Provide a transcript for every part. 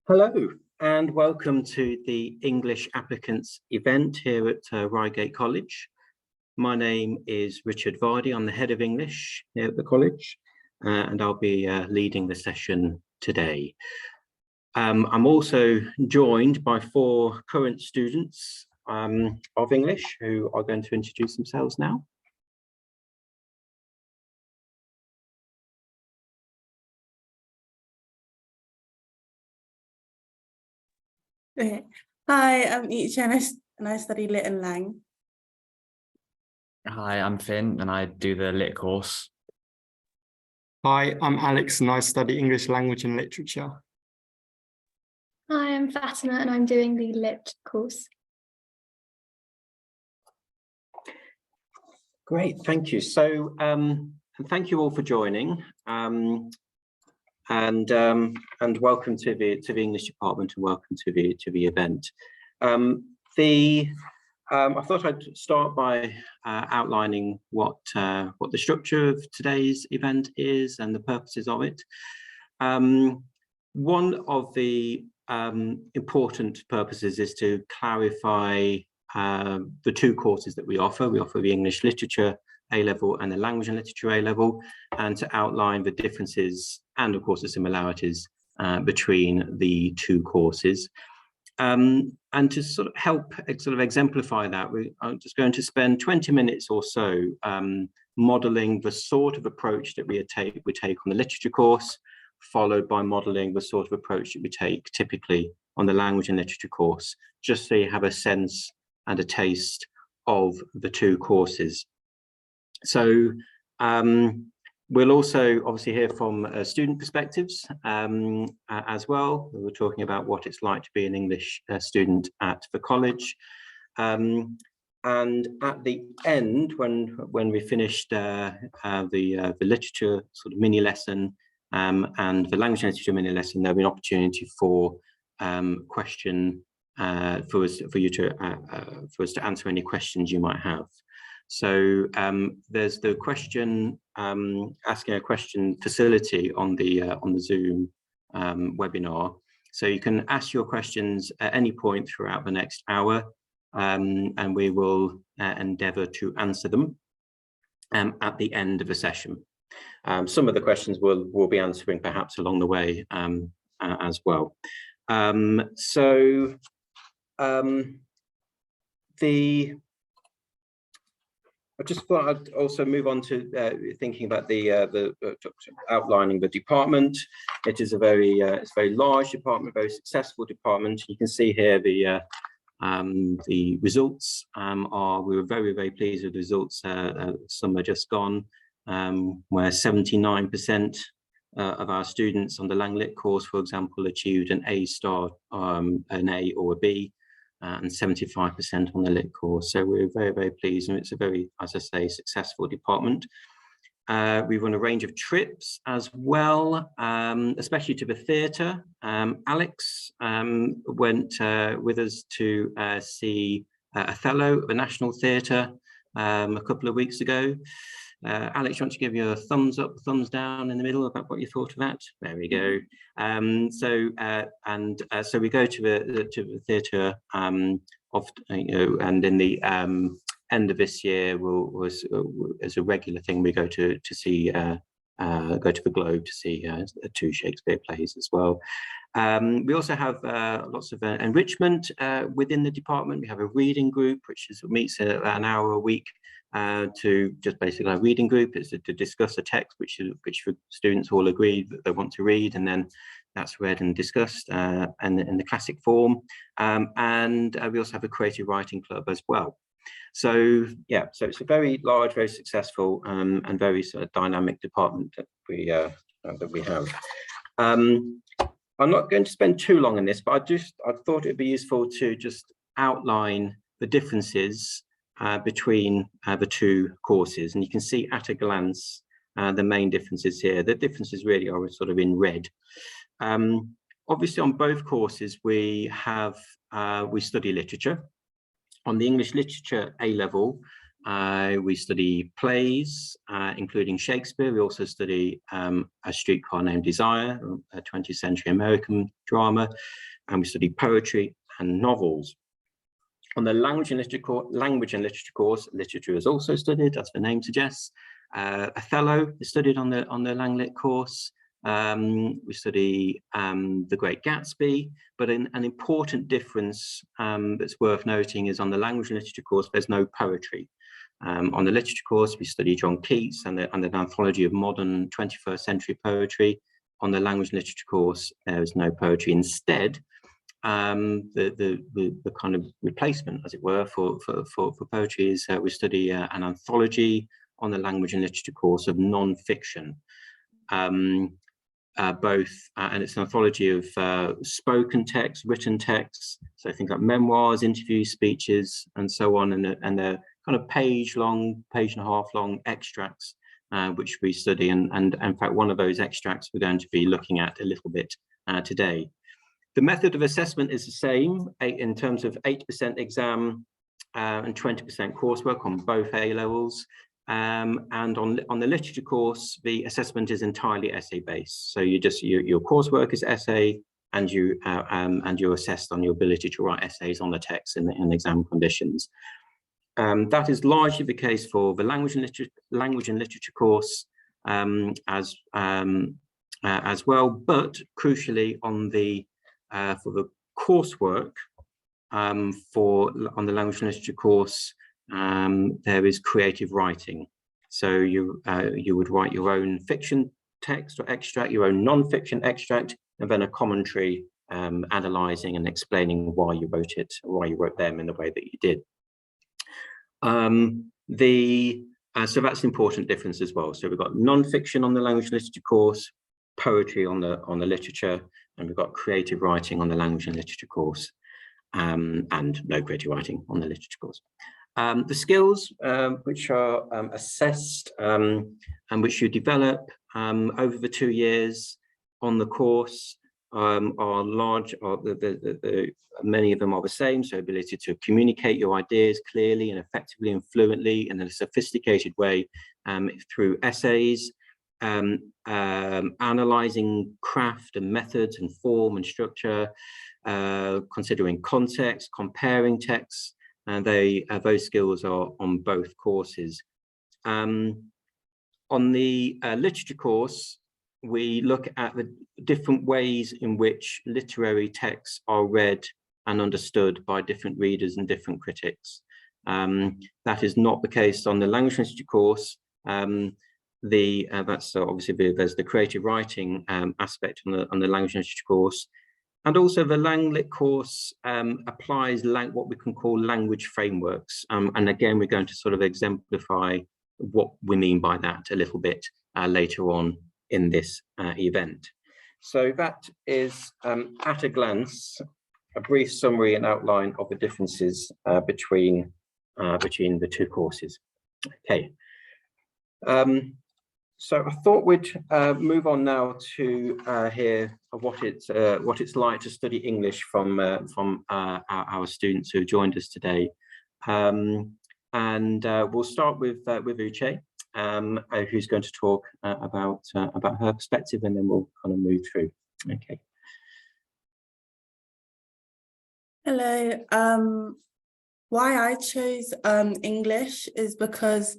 Hello and welcome to the English applicants event here at Reigate College. My name is Richard Vardy. I'm the head of English here at the college and I'll be leading the session today. I'm also joined by four current students of English who are going to introduce themselves now. Okay. Hi, I'm Icha and I study Lit and Lang. Hi, I'm Finn and I do the Lit course. Hi, I'm Alex and I study English Language and Literature. Hi, I'm Fatima and I'm doing the Lit course. Great, thank you. So thank you all for joining and welcome to the English department and welcome to the event. I thought I'd start by outlining what the structure of today's event is and the purposes of it. One of the important purposes is to clarify the two courses that we offer. We offer the English Literature A-level and the Language and Literature A-level, and to outline the differences and of course the similarities between the two courses. And to sort of help exemplify that, I'm just going to spend 20 minutes or so modelling the sort of approach that we take on the literature course, followed by modelling the sort of approach that we take typically on the language and literature course, just so you have a sense and a taste of the two courses. So we'll also obviously hear from student perspectives as well. We're talking about what it's like to be an English student at the college. And at the end, when we finished the literature sort of mini lesson and the language and literature mini lesson, there'll be an opportunity for question for us to answer any questions you might have. So there's the question asking a question facility on the Zoom webinar. So you can ask your questions at any point throughout the next hour, and we will endeavour to answer them at the end of the session. Some of the questions we'll be answering perhaps along the way as well. I just thought I'd also move on to thinking about the outlining the department. It is a very large department, very successful department. You can see here the results we were very pleased with the results. Some are just gone, where 79% of our students on the Lang Lit course, for example, achieved an A star, an A or a B. And 75% on the Lit course. So we're very pleased, and it's a very, as I say, successful department. We run a range of trips as well, especially to the theatre. Alex went with us to see Othello at the National Theatre a couple of weeks ago. Alex, you want to give your thumbs up, thumbs down in the middle about what you thought of that? There we go. So we go to the theatre often, and in the end of this year, as a regular thing, we go to see go to the Globe to see 2 Shakespeare plays as well. We also have lots of enrichment within the department. We have a reading group which meets an hour a week. To just basically a reading group is to discuss a text which the students all agree that they want to read, and then that's read and discussed and in the classic form. And we also have a creative writing club as well. So yeah, so it's a very large, very successful and very sort of dynamic department that we have. I'm not going to spend too long on this, but I thought it'd be useful to just outline the differences between the two courses, and you can see at a glance the main differences here. The differences really are sort of in red. Obviously on both courses we study literature. On the English Literature A-level, We study plays, including Shakespeare. We also study A Streetcar Named Desire, a 20th century American drama, and we study poetry and novels. On the language and literature course, literature is also studied, as the name suggests. Othello is studied on the Langlit course. We study The Great Gatsby, but an important difference that's worth noting is on the language and literature course, there's no poetry. On the literature course, we study John Keats and an anthology of modern 21st century poetry. On the language and literature course, there is no poetry. Instead, the kind of replacement, as it were, for poetry is we study an anthology on the language and literature course of non-fiction. And it's an anthology of spoken text, written texts, so things like memoirs, interviews, speeches, and so on, and they're kind of page and a half long extracts, which we study, and in fact one of those extracts we're going to be looking at a little bit today. The method of assessment is the same in terms of 80% exam and 20% coursework on both A levels. And on the literature course, the assessment is entirely essay based. So your coursework is essay, and you're assessed on your ability to write essays on the text in exam conditions. That is largely the case for the language and literature course as well, but crucially on the for the coursework on the language and literature course, there is creative writing. So you would write your own fiction text or extract, your own non-fiction extract, and then a commentary analysing and explaining why you wrote it, why you wrote them in the way that you did. So that's an important difference as well. So we've got non-fiction on the language and literature course, poetry on the literature, and we've got creative writing on the language and literature course, and no creative writing on the literature course. The skills which are assessed and which you develop over the 2 years on the course are large, many of them are the same. So ability to communicate your ideas clearly and effectively and fluently in a sophisticated way through essays, analyzing craft and methods and form and structure, considering context, comparing texts, and those skills are on both courses. On the literature course, we look at the different ways in which literary texts are read and understood by different readers and different critics. That is not the case on the language and literature course. That's obviously there's the creative writing aspect on the language and literature course. And also the Langlit course applies what we can call language frameworks. And again, we're going to sort of exemplify what we mean by that a little bit later on in this event. So that is, at a glance, a brief summary and outline of the differences between the two courses. Okay. So I thought we'd move on now to hear what it's like to study English from our students who joined us today, and we'll start with Uche, who's going to talk about her perspective, and then we'll kind of move through. Okay. Hello. Why I chose English is because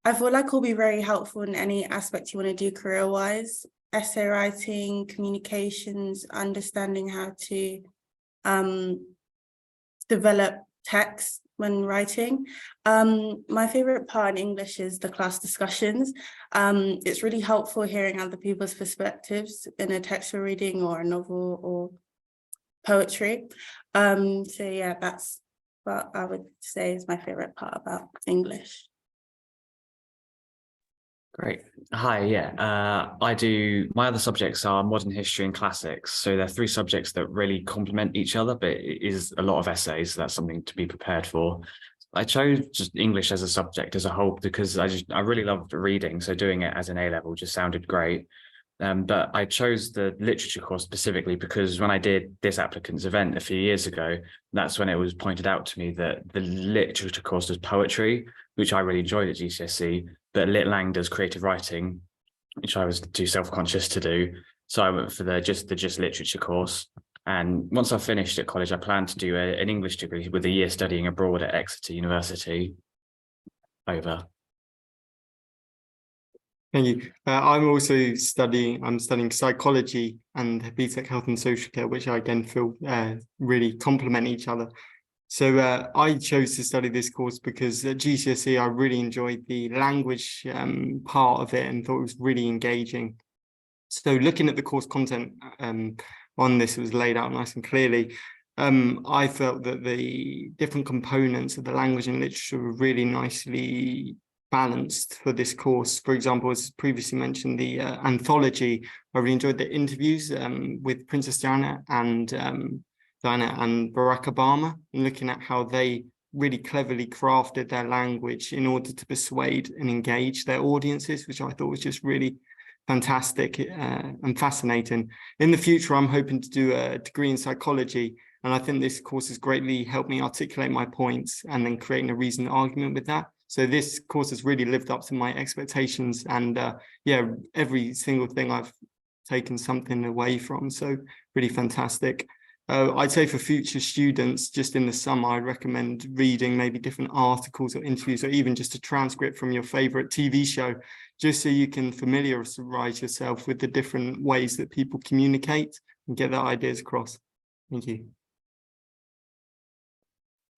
I feel like it'll be very helpful in any aspect you want to do career-wise. Essay writing, communications, understanding how to develop text when writing. My favorite part in English is the class discussions. It's really helpful hearing other people's perspectives in a text we're reading or a novel or poetry. So yeah, that's what I would say is my favorite part about English. Great. Hi, yeah. My other subjects are modern history and classics. So they're 3 subjects that really complement each other, but it is a lot of essays. So that's something to be prepared for. I chose just English as a subject as a whole because I really loved reading. So doing it as an A-level just sounded great. But I chose the literature course specifically because when I did this applicants event a few years ago, that's when it was pointed out to me that the literature course was poetry, which I really enjoyed at GCSE, but Lit Lang does creative writing, which I was too self-conscious to do. So I went for the just literature course. And once I finished at college, I planned to do an English degree with a year studying abroad at Exeter University. Over. Thank you. I'm studying psychology and BTEC Health and Social Care, which I again feel really complement each other. So I chose to study this course because at GCSE, I really enjoyed the language part of it and thought it was really engaging. So looking at the course content on this, it was laid out nice and clearly. I felt that the different components of the language and literature were really nicely balanced for this course. For example, as previously mentioned, the anthology, I really enjoyed the interviews with Princess Diana and Barack Obama, and looking at how they really cleverly crafted their language in order to persuade and engage their audiences, which I thought was just really fantastic and fascinating. In the future, I'm hoping to do a degree in psychology, and I think this course has greatly helped me articulate my points and then creating a reasoned argument with that. So this course has really lived up to my expectations, and yeah, every single thing I've taken something away from. So really fantastic. I'd say for future students, just in the summer, I'd recommend reading maybe different articles or interviews, or even just a transcript from your favorite TV show, just so you can familiarize yourself with the different ways that people communicate and get their ideas across. Thank you.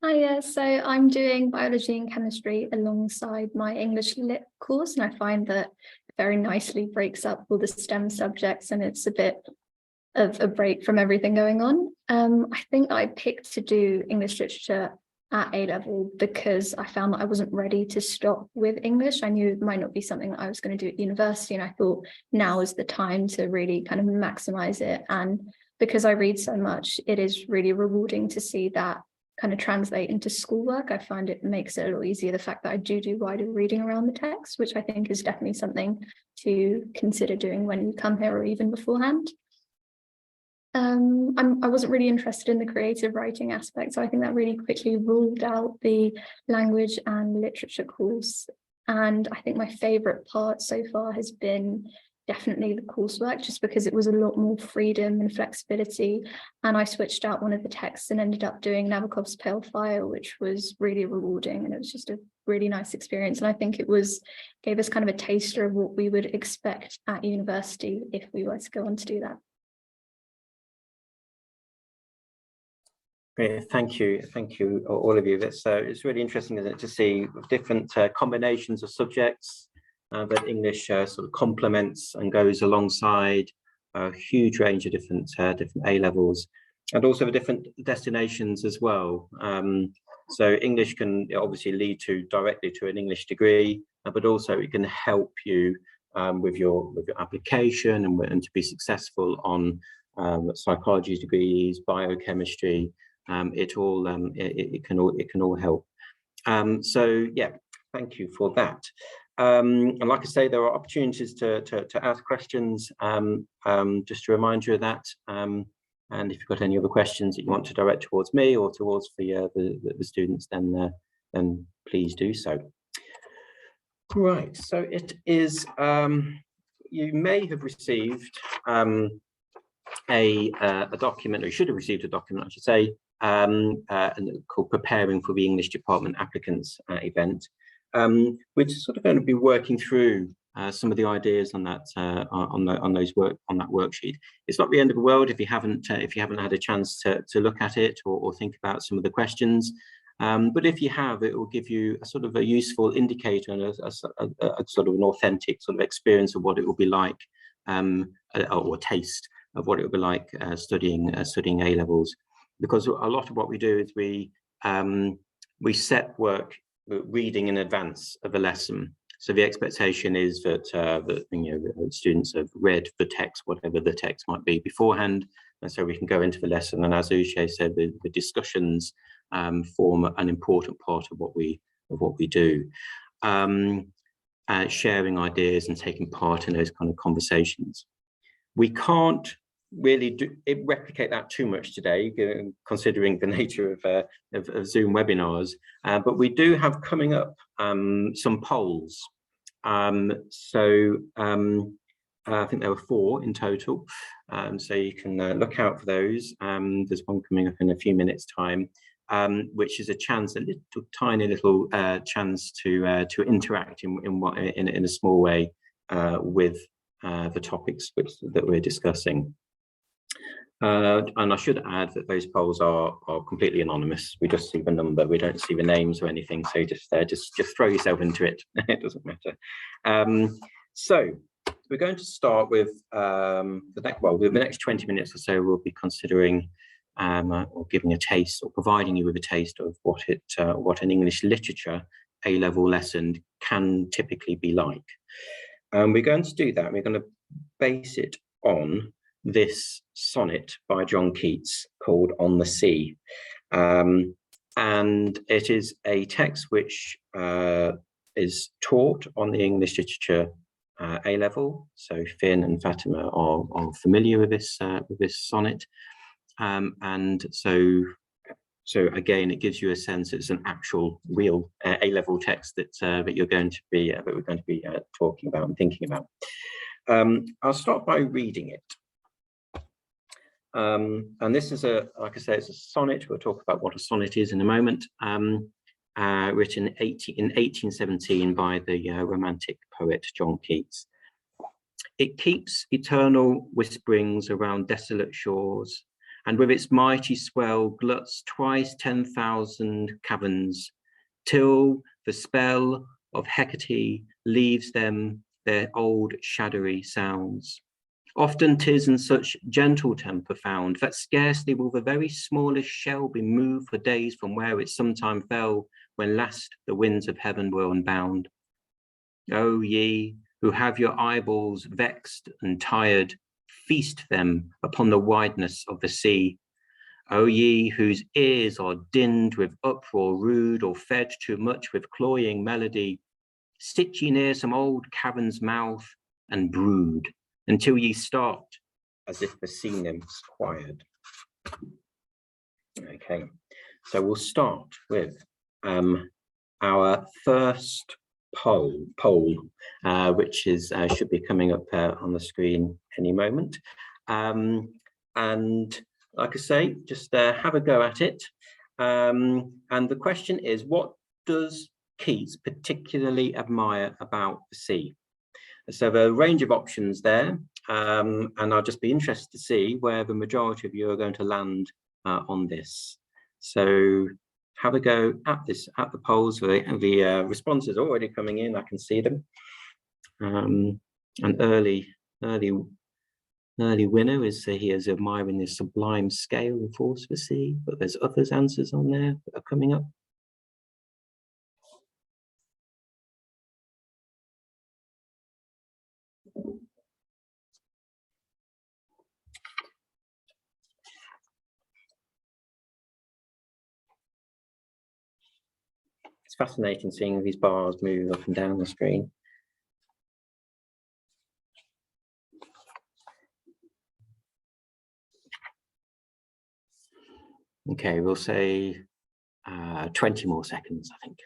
Hiya, so I'm doing biology and chemistry alongside my English Lit course, and I find that it very nicely breaks up all the STEM subjects, and it's a bit of a break from everything going on. I think I picked to do English literature at A-level because I found that I wasn't ready to stop with English. I knew it might not be something that I was going to do at university, and I thought now is the time to really kind of maximize it. And because I read so much, it is really rewarding to see that kind of translate into schoolwork. I find it makes it a lot easier, the fact that I do wider reading around the text, which I think is definitely something to consider doing when you come here or even beforehand. I wasn't really interested in the creative writing aspect, so I think that really quickly ruled out the language and literature course. And I think my favourite part so far has been definitely the coursework, just because it was a lot more freedom and flexibility. And I switched out one of the texts and ended up doing Nabokov's Pale Fire, which was really rewarding, and it was just a really nice experience. And I think it gave us kind of a taster of what we would expect at university if we were to go on to do that. Great, thank you, all of you. It's really interesting, isn't it, to see different combinations of subjects that English sort of complements and goes alongside a huge range of different A-levels, and also the different destinations as well. So English can obviously lead directly to an English degree, but also it can help you with your application and to be successful on psychology degrees, biochemistry. It can all help. So yeah, thank you for that. And like I say, there are opportunities to ask questions. Just to remind you of that. And if you've got any other questions that you want to direct towards me or towards the students, then please do so. Right. So it is. You may have received a document, or you should have received a document, I should say, called Preparing for the English Department Applicants event. We're just sort of going to be working through some of the ideas on that on that worksheet. It's not the end of the world if you haven't had a chance to look at it or think about some of the questions. But if you have, it will give you a sort of a useful indicator and a sort of an authentic sort of experience of what it will be like, or taste of what it will be like studying A-levels. Because a lot of what we do is we set work reading in advance of a lesson. So the expectation is that the students have read the text, whatever the text might be, beforehand, and so we can go into the lesson. And as Uche said, the discussions form an important part of what we do, sharing ideas and taking part in those kind of conversations. We can't really replicate that too much today, considering the nature of Zoom webinars, but we do have coming up some polls. I think there were 4 in total, so you can look out for those. There's one coming up in a few minutes' time, which is a chance, a little tiny little chance to interact in a small way with the topics that we're discussing. And I should add that those polls are completely anonymous. We just see the number, we don't see the names or anything. So just throw yourself into it. It doesn't matter. So we're going to start with the next 20 minutes or so. We'll be considering or giving a taste, or providing you with a taste of what an English literature A-level lesson can typically be like. And we're going to do that. We're going to base it on this sonnet by John Keats called On the Sea. And it is a text which is taught on the English literature A-level. So Finn and Fatima are familiar with this sonnet. And so again, it gives you a sense it's an actual real A-level text that we're going to be talking about and thinking about. I'll start by reading it. And this is like I say, it's a sonnet. We'll talk about what a sonnet is in a moment. Written in 1817 by the Romantic poet John Keats. It keeps eternal whisperings around desolate shores, and with its mighty swell gluts twice 10,000 caverns, till the spell of Hecate leaves them their old shadowy sounds. Often 'tis in such gentle temper found, that scarcely will the very smallest shell be moved for days from where it sometime fell, when last the winds of heaven were unbound. O ye who have your eyeballs vexed and tired, feast them upon the wideness of the sea. O ye whose ears are dinned with uproar rude, or fed too much with cloying melody, sit ye near some old cavern's mouth and brood, until ye start as if the sea nymphs quired. Okay, so we'll start with our first poll, which is should be coming up on the screen any moment. And like I say, just have a go at it. And the question is, what does Keats particularly admire about the sea? So there are a range of options there, and I'll just be interested to see where the majority of you are going to land on this. So have a go at the polls. The responses are already coming in. I can see them. An early winner is he is admiring the sublime scale and force of the sea, but there's others answers on there that are coming up. It's fascinating seeing these bars move up and down the screen. Okay, we'll say 20 more seconds, I think.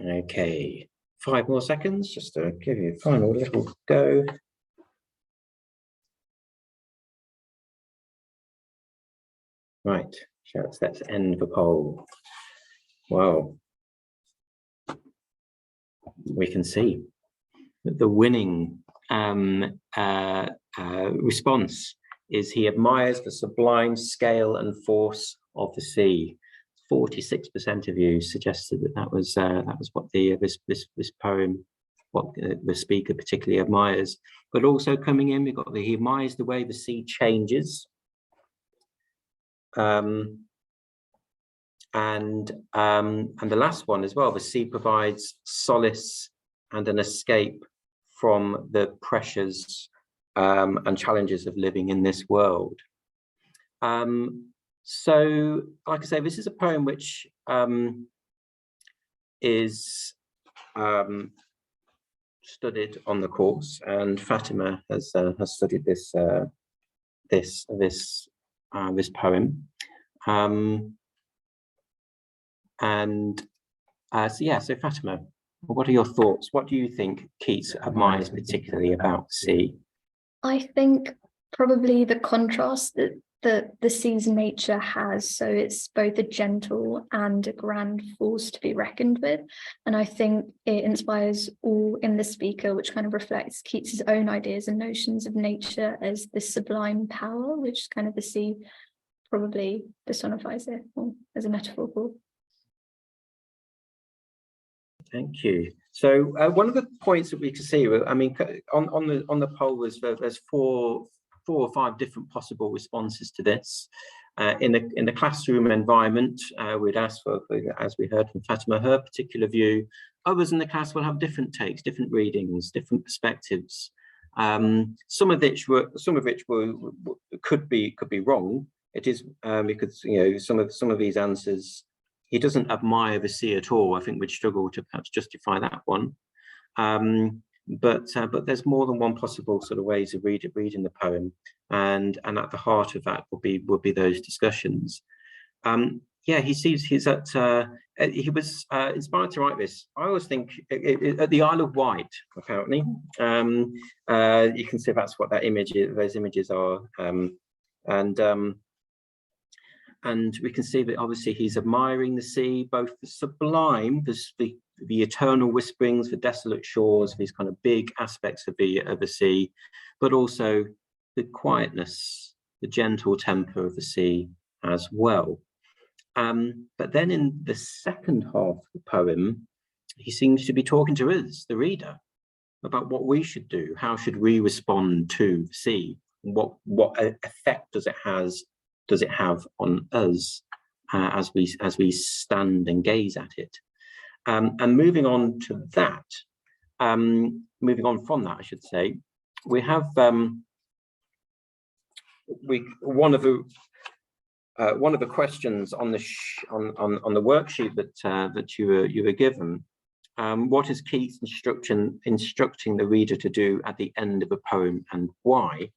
Okay, 5 more seconds, just to give you a final little go. Right, so let's end the poll. Wow. We can see that the winning response is he admires the sublime scale and force of the sea. 46% of you suggested that was what this poem, what the speaker particularly admires. But also coming in, we've got he admires the way the sea changes. And the last one as well, the sea provides solace and an escape from the pressures and challenges of living in this world. So, like I say, this is a poem which is studied on the course, and Fatima has studied this poem, so Fatima, what are your thoughts? What do you think Keats admires particularly about the sea? I think probably the contrast that the sea's nature has. So it's both a gentle and a grand force to be reckoned with. And I think it inspires all in the speaker, which kind of reflects Keats's own ideas and notions of nature as this sublime power, which kind of the sea probably personifies it, or as a metaphor for. Thank you. So one of the points that we can see, I mean, on the poll was there's four or five different possible responses to this. In the classroom environment, we'd ask for, as we heard from Fatima, her particular view. Others in the class will have different takes, different readings, different perspectives. Some of which could be wrong. It is because some of these answers, he doesn't admire the sea at all. I think we'd struggle to perhaps justify that one. But there's more than one possible sort of ways of reading the poem, and at the heart of that would be those discussions. He sees he was inspired to write this. I always think at the Isle of Wight, apparently. You can see that's what that image is, those images are, and we can see that obviously he's admiring the sea, both the sublime, the eternal whisperings, the desolate shores, these kind of big aspects of the sea, but also the quietness, the gentle temper of the sea as well. But then in the second half of the poem, he seems to be talking to us, the reader, about what we should do. How should we respond to the sea? What effect does it have on us as we stand and gaze at it? And moving on to that, moving on from that, I should say, we have one of the questions on the worksheet that you were given. What is Keats instructing the reader to do at the end of a poem, and why?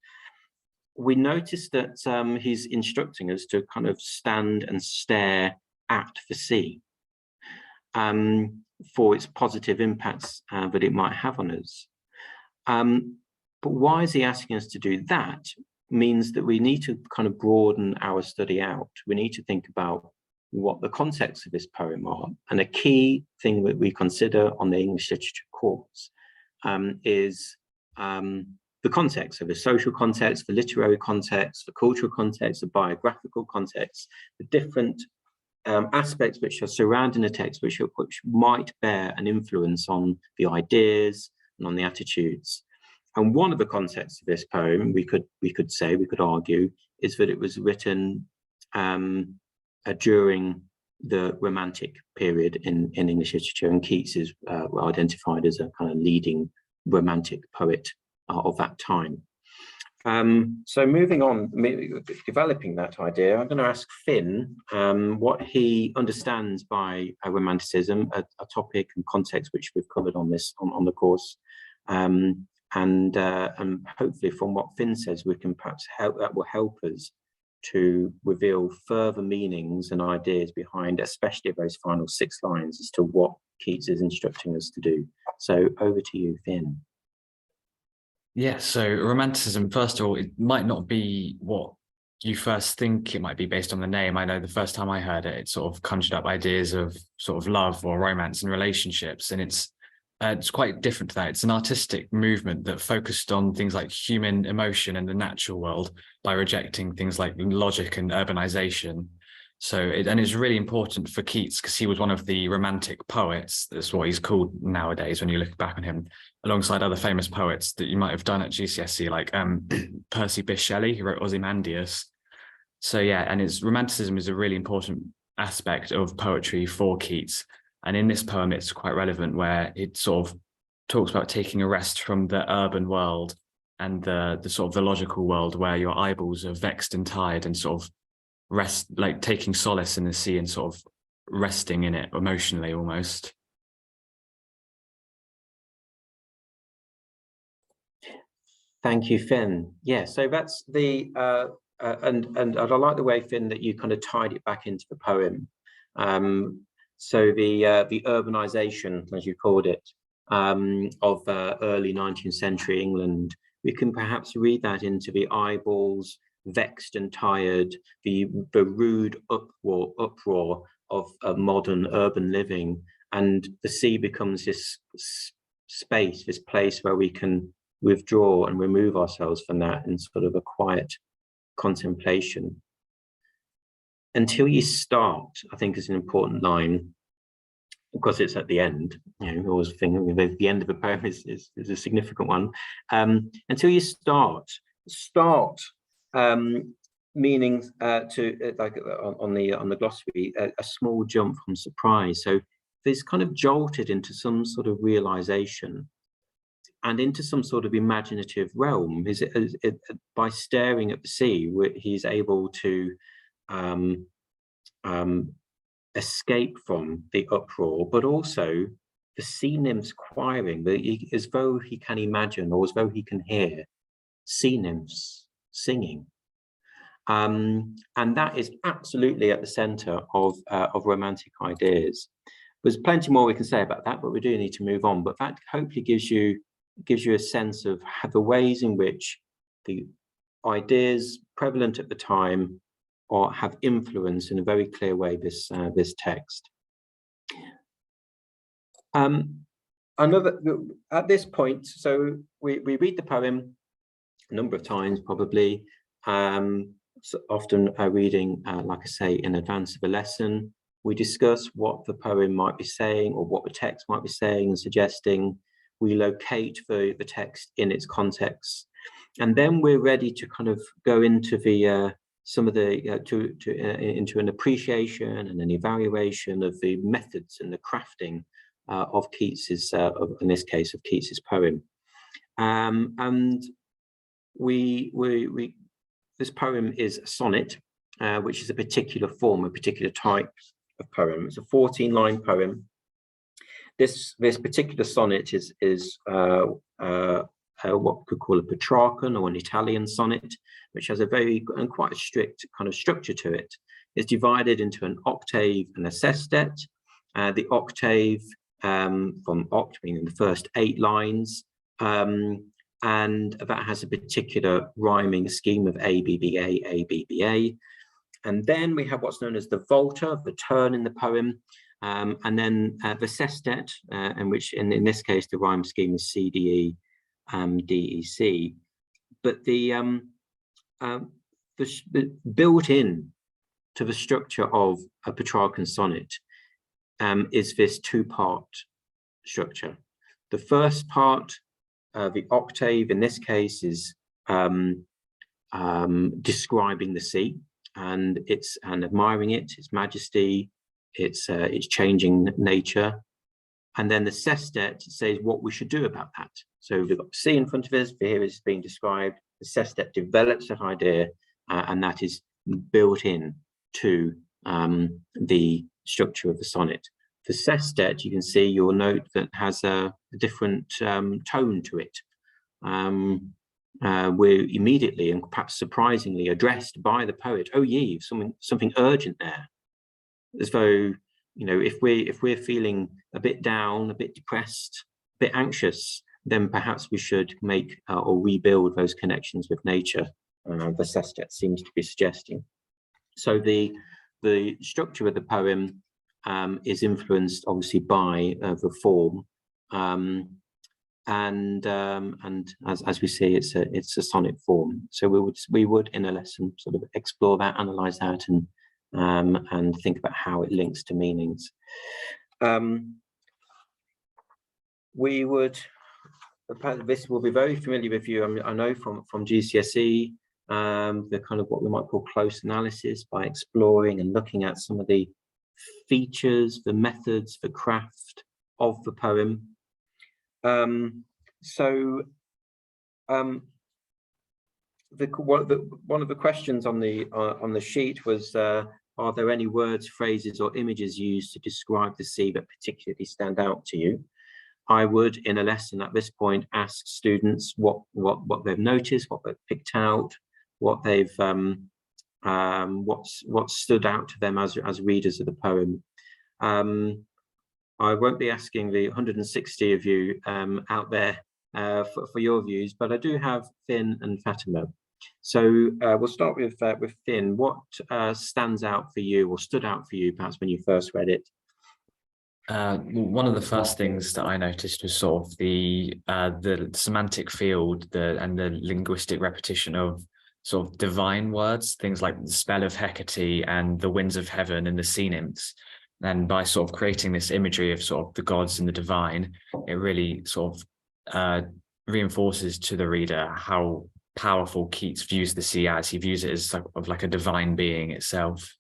We noticed that he's instructing us to kind of stand and stare at the sea for its positive impacts that it might have on us. But why is he asking us to do that? Means that we need to kind of broaden our study out. We need to think about what the context of this poem are. And a key thing that we consider on the English literature course is the context, so the social context, the literary context, the cultural context, the biographical context, the different aspects which are surrounding the text, which might bear an influence on the ideas and on the attitudes. And one of the contexts of this poem, we could argue, is that it was written during the Romantic period in English literature, and Keats is identified as a kind of leading Romantic poet of that time. So moving on, developing that idea, I'm going to ask Finn what he understands by Romanticism, a topic and context which we've covered on the course, and hopefully from what Finn says, we can perhaps that will help us to reveal further meanings and ideas behind, especially those final 6 lines, as to what Keats is instructing us to do. So over to you, Finn. Yeah, so Romanticism, first of all, it might not be what you first think it might be based on the name. I know the first time I heard it, it sort of conjured up ideas of sort of love or romance and relationships, and it's quite different to that. It's an artistic movement that focused on things like human emotion and the natural world by rejecting things like logic and urbanization. So it's really important for Keats because he was one of the Romantic poets. That's what he's called nowadays when you look back on him, alongside other famous poets that you might have done at GCSE, like Percy Bysshe Shelley, who wrote Ozymandias. So yeah, and Romanticism is a really important aspect of poetry for Keats. And in this poem, it's quite relevant where it sort of talks about taking a rest from the urban world and the sort of the logical world where your eyeballs are vexed and tired and sort of rest, like taking solace in the sea and sort of resting in it emotionally almost. Thank you, Finn. Yeah, so that's the and I like the way, Finn, that you kind of tied it back into the poem. So the urbanization, as you called it, of early 19th century England, we can perhaps read that into the eyeballs vexed and tired, the rude uproar of modern urban living, and the sea becomes this space, this place where we can withdraw and remove ourselves from that in sort of a quiet contemplation. Until you start, I think, is an important line, because it's at the end. You know, I always think the end of a poem is a significant one. Until you start, meaning to like on the glossary, a small jump from surprise. So there's kind of jolted into some sort of realization and into some sort of imaginative realm. By staring at the sea, he's able to escape from the uproar, but also the sea nymphs choiring, as though he can imagine, or as though he can hear sea nymphs singing. And that is absolutely at the center of romantic ideas. There's plenty more we can say about that, but we do need to move on. But that hopefully gives you a sense of the ways in which the ideas prevalent at the time or have influenced in a very clear way this text. At this point, so we read the poem a number of times, probably, so often reading, like I say, in advance of a lesson. We discuss what the poem might be saying, or what the text might be saying and suggesting. We locate the text in its context, and then we're ready to kind of go into the into an appreciation and an evaluation of the methods and the crafting of Keats's, in this case, of Keats's poem. And this poem is a sonnet, which is a particular form, a particular type of poem. It's a 14-line poem. This particular sonnet is what we could call a Petrarchan, or an Italian sonnet, which has a very and quite a strict kind of structure to it. It's divided into an octave and a sestet. The octave from oct, meaning the first 8 lines, and that has a particular rhyming scheme of A, B, B, A, A, B, B, A. And then we have what's known as the volta, the turn in the poem, and then the sestet, in which in this case the rhyme scheme is C, D, E, D, E, C. But the built in to the structure of a Petrarchan sonnet is this 2-part structure. The first part, the octave in this case, is describing the sea and admiring it, its majesty, its changing nature. And then the sestet says what we should do about that. So we've got the sea in front of us, here is being described. The sestet develops that idea, and that is built in to the structure of the sonnet. The sestet, you can see, you'll note that has a different tone to it. We're immediately and perhaps surprisingly addressed by the poet. Oh, ye, something urgent there, as though, you know, if we're feeling a bit down, a bit depressed, a bit anxious, then perhaps we should make or rebuild those connections with nature. The sestet seems to be suggesting. So the structure of the poem is influenced obviously by the form, and as we see, it's a sonnet form. So we would in a lesson sort of explore that, analyze that, and think about how it links to meanings. We would, this will be very familiar with you, I know from GCSE, the kind of what we might call close analysis, by exploring and looking at some of the features, the methods, the craft of the poem. one of the questions on the sheet was, are there any words, phrases, or images used to describe the sea that particularly stand out to you? I would, in a lesson at this point, ask students what they've noticed, what they've picked out, what they've what stood out to them as readers of the poem. I won't be asking the 160 of you out there for your views, but I do have Finn and Fatima. So we'll start with Finn. What stands out for you, or stood out for you, perhaps when you first read it? One of the first things that I noticed was sort of the semantic field, and the linguistic repetition of sort of divine words, things like the spell of Hecate and the winds of heaven and the sea nymphs. And by sort of creating this imagery of sort of the gods and the divine, it really sort of reinforces to the reader how powerful Keats views the sea as. He views it as sort of like a divine being itself.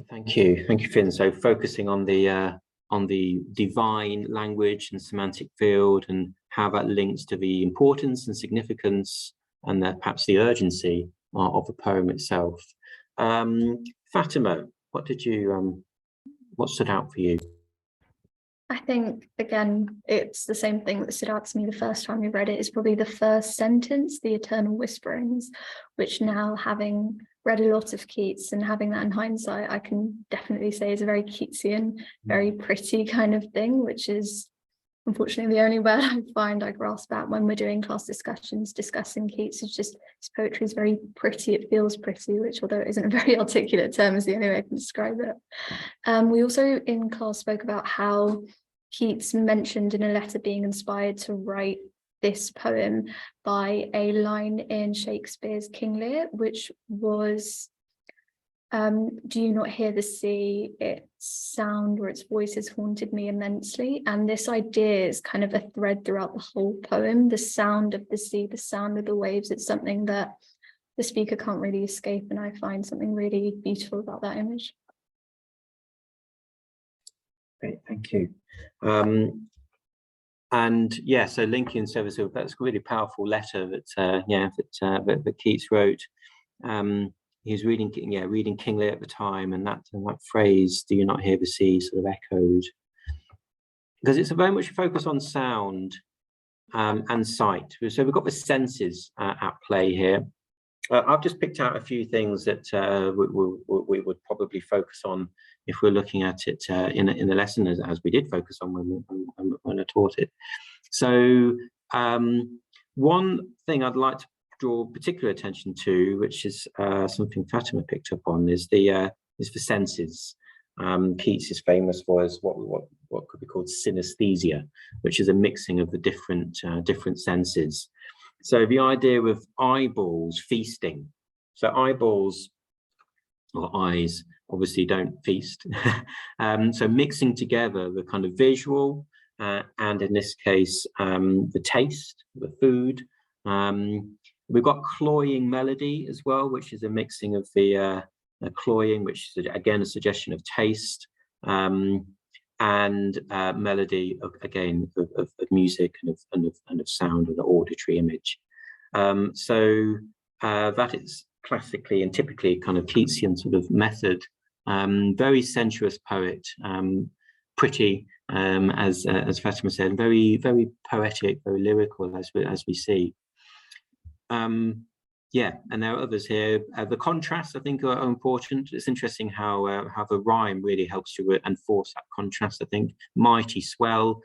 Thank you, Finn. So focusing on the divine language and semantic field, and how that links to the importance and significance and perhaps the urgency of the poem itself. Fatima, what stood out for you? I think, again, it's the same thing that stood out to me the first time we read it. Is probably the first sentence, the eternal whisperings, which now, having read a lot of Keats and having that in hindsight, I can definitely say is a very Keatsian, very pretty kind of thing, which is unfortunately the only word I find I grasp at when we're doing class discussions discussing Keats. Is just his poetry is very pretty, it feels pretty, which, although it isn't a very articulate term, is the only way I can describe it. We also in class spoke about how Keats mentioned in a letter being inspired to write this poem by a line in Shakespeare's King Lear, which was, do you not hear the sea, its sound or its voice has haunted me immensely. And this idea is kind of a thread throughout the whole poem, the sound of the sea, the sound of the waves. It's something that the speaker can't really escape, and I find something really beautiful about that image. Great, thank you. And yeah, so linking service, that's a really powerful letter that Keats wrote. He was reading King Lear at the time, and that phrase, "Do you not hear the sea?" sort of echoed, because it's a very much focus on sound and sight. So we've got the senses at play here. I've just picked out a few things that we would probably focus on if we're looking at it in the lesson, as we did focus on when I taught it. So one thing I'd like to draw particular attention to, which is something Fatima picked up on, is the senses. Keats is famous for what could be called synesthesia, which is a mixing of the different senses. So the idea of eyeballs feasting. So eyeballs, or eyes, obviously don't feast. So mixing together the kind of visual and in this case the taste, the food. We've got cloying melody as well, which is a mixing of the cloying, which is again a suggestion of taste, and melody of music and of sound and the auditory image. So that is classically and typically kind of Keatsian sort of method. Very sensuous poet, pretty, as Fatima said, very poetic, very lyrical, as we see. Yeah, and there are others here. The contrasts, I think, are important. It's interesting how the rhyme really helps to enforce that contrast. I think mighty swell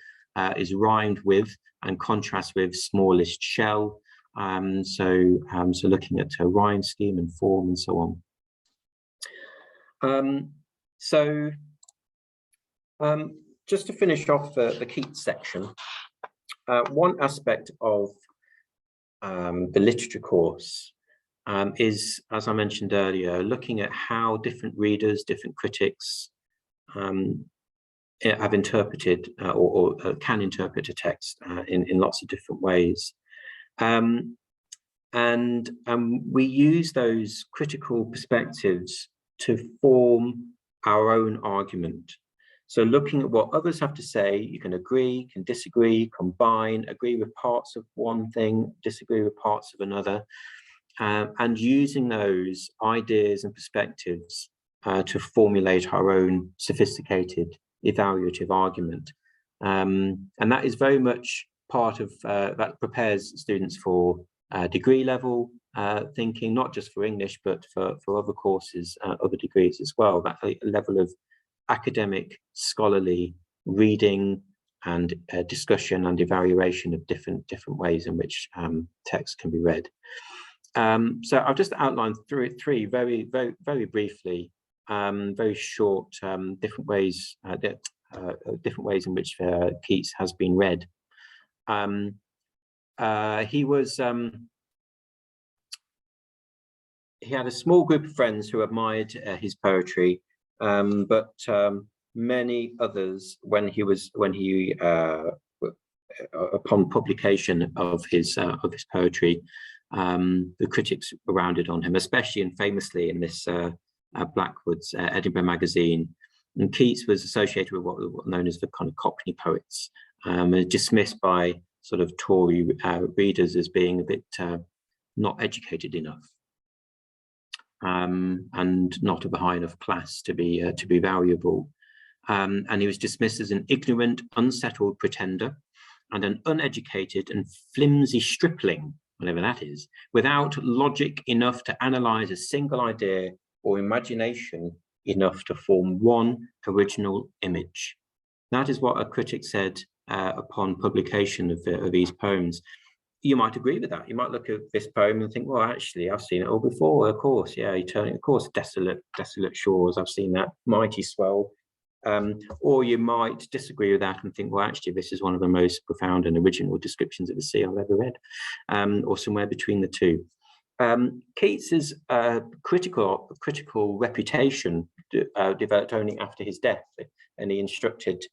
is rhymed with and contrasts with smallest shell. So looking at a rhyme scheme and form and so on. Just to finish off the Keats section, one aspect of the literature course is, as I mentioned earlier, looking at how different readers, different critics have interpreted or can interpret a text in lots of different ways. And we use those critical perspectives to form our own argument. So looking at what others have to say, you can agree, can disagree, combine, agree with parts of one thing, disagree with parts of another, and using those ideas and perspectives to formulate our own sophisticated evaluative argument. And that is very much part of, that prepares students for degree level thinking, not just for English, but for other courses, other degrees as well. That level of academic, scholarly reading and discussion and evaluation of different ways in which text can be read. So I'll just outline three very briefly, very short, different ways in which Keats has been read. He had a small group of friends who admired his poetry, but many others, upon publication of his poetry, the critics rounded on him, especially and famously in this Blackwood's Edinburgh Magazine. And Keats was associated with what were known as the kind of Cockney poets, dismissed by sort of Tory readers as being a bit not educated enough. And not of a high enough class to be valuable, and he was dismissed as an ignorant, unsettled pretender, and an uneducated and flimsy stripling, whatever that is, without logic enough to analyze a single idea or imagination enough to form one original image. That is what a critic said upon publication of these poems. You might agree with that. You might look at this poem and think, well, actually, I've seen it all before. Of course, yeah, Eternity, of course, desolate shores. I've seen that. Mighty swell. Or you might disagree with that and think, well, actually, this is one of the most profound and original descriptions of the sea I've ever read, or somewhere between the two. Keats's critical reputation developed only after his death, and he instructed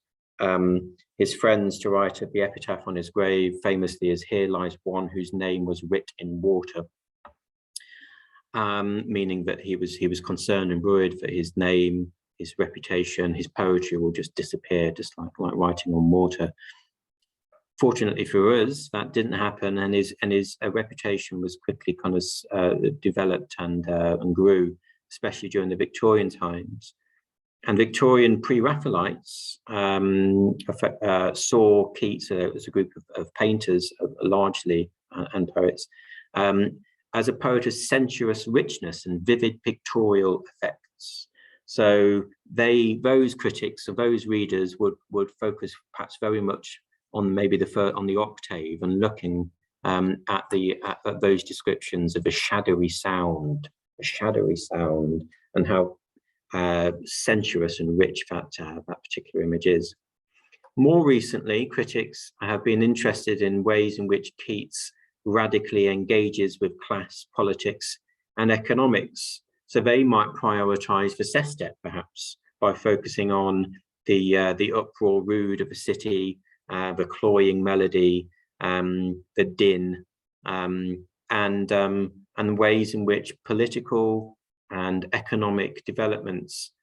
his friends to write the epitaph on his grave, famously as "Here lies one whose name was writ in water," meaning that he was concerned and worried that his name, his reputation, his poetry will just disappear, just like writing on water. Fortunately for us, that didn't happen, and his reputation was quickly kind of developed and grew, especially during the Victorian times. And Victorian pre-Raphaelites saw Keats as a group of painters, largely, and poets, as a poet of sensuous richness and vivid pictorial effects. So those critics or those readers would focus perhaps very much on maybe on the octave and looking at those descriptions of a shadowy sound, and how sensuous and rich that particular image is. More recently, critics have been interested in ways in which Keats radically engages with class, politics, and economics. So they might prioritize the sestet, perhaps, by focusing on the uproar rude of a city, the cloying melody, the din, and ways in which political and economic developments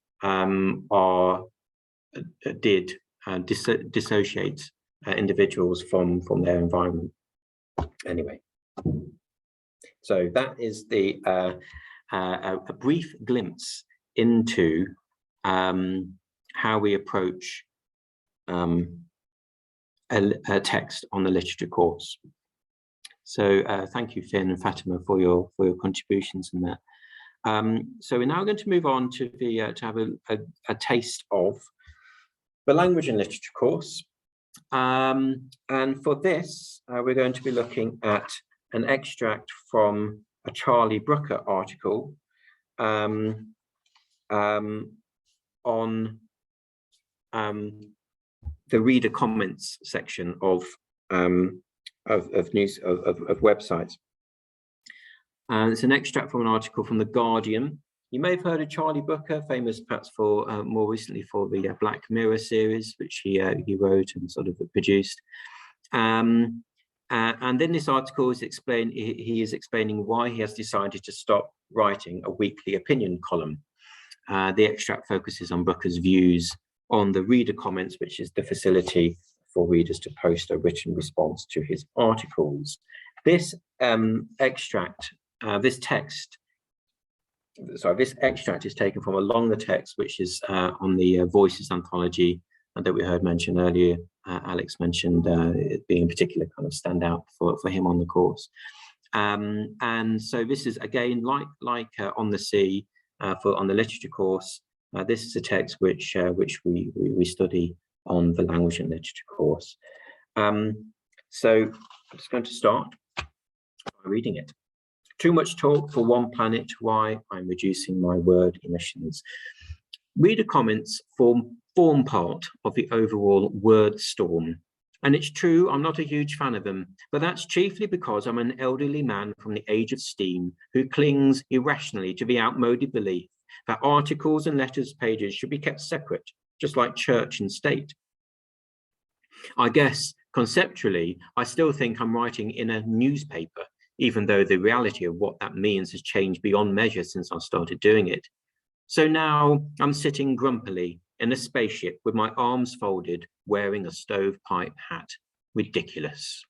dissociate individuals from their environment. Anyway, so that is a brief glimpse into how we approach a text on the literature course. So thank you, Finn and Fatima, for your contributions in that. So we're now going to move on to have a taste of the language and literature course. And for this, we're going to be looking at an extract from a Charlie Brooker article on the reader comments section of websites. It's an extract from an article from The Guardian. You may have heard of Charlie Brooker, famous perhaps for more recently for the Black Mirror series, which he wrote and sort of produced. And in this article, he is explaining why he has decided to stop writing a weekly opinion column. The extract focuses on Brooker's views on the reader comments, which is the facility for readers to post a written response to his articles. This extract is taken from a longer text, which is on the Voices anthology that we heard mentioned earlier. Alex mentioned it being a particular kind of standout for him on the course. And so this is, again, like On the Sea, on the literature course. This is a text which we study on the language and literature course. So I'm just going to start by reading it. Too much talk for one planet, why I'm reducing my word emissions. Reader comments form part of the overall word storm. And it's true, I'm not a huge fan of them, but that's chiefly because I'm an elderly man from the age of steam who clings irrationally to the outmoded belief that articles and letters pages should be kept separate, just like church and state. I guess conceptually, I still think I'm writing in a newspaper, even though the reality of what that means has changed beyond measure since I started doing it. So now I'm sitting grumpily in a spaceship with my arms folded, wearing a stovepipe hat. Ridiculous.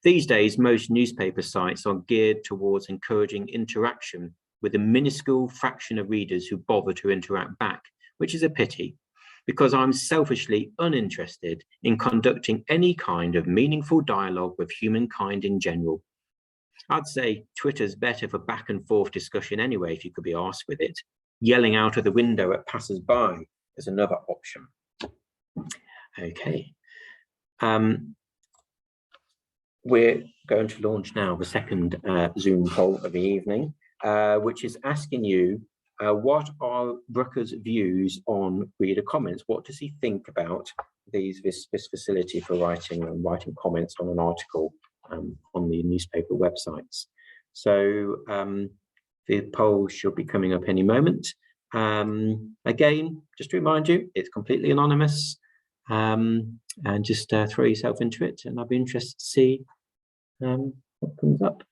These days, most newspaper sites are geared towards encouraging interaction with a minuscule fraction of readers who bother to interact back, which is a pity, because I'm selfishly uninterested in conducting any kind of meaningful dialogue with humankind in general. I'd say Twitter's better for back and forth discussion anyway, if you could be arsed with it. Yelling out of the window at passers-by is another option. Okay. We're going to launch now the second Zoom poll of the evening, which is asking you, what are Brucker's views on reader comments? What does he think about this facility for writing comments on an article on the newspaper websites? So the poll should be coming up any moment. Again, just to remind you, it's completely anonymous, and just throw yourself into it, and I'll be interested to see what comes up.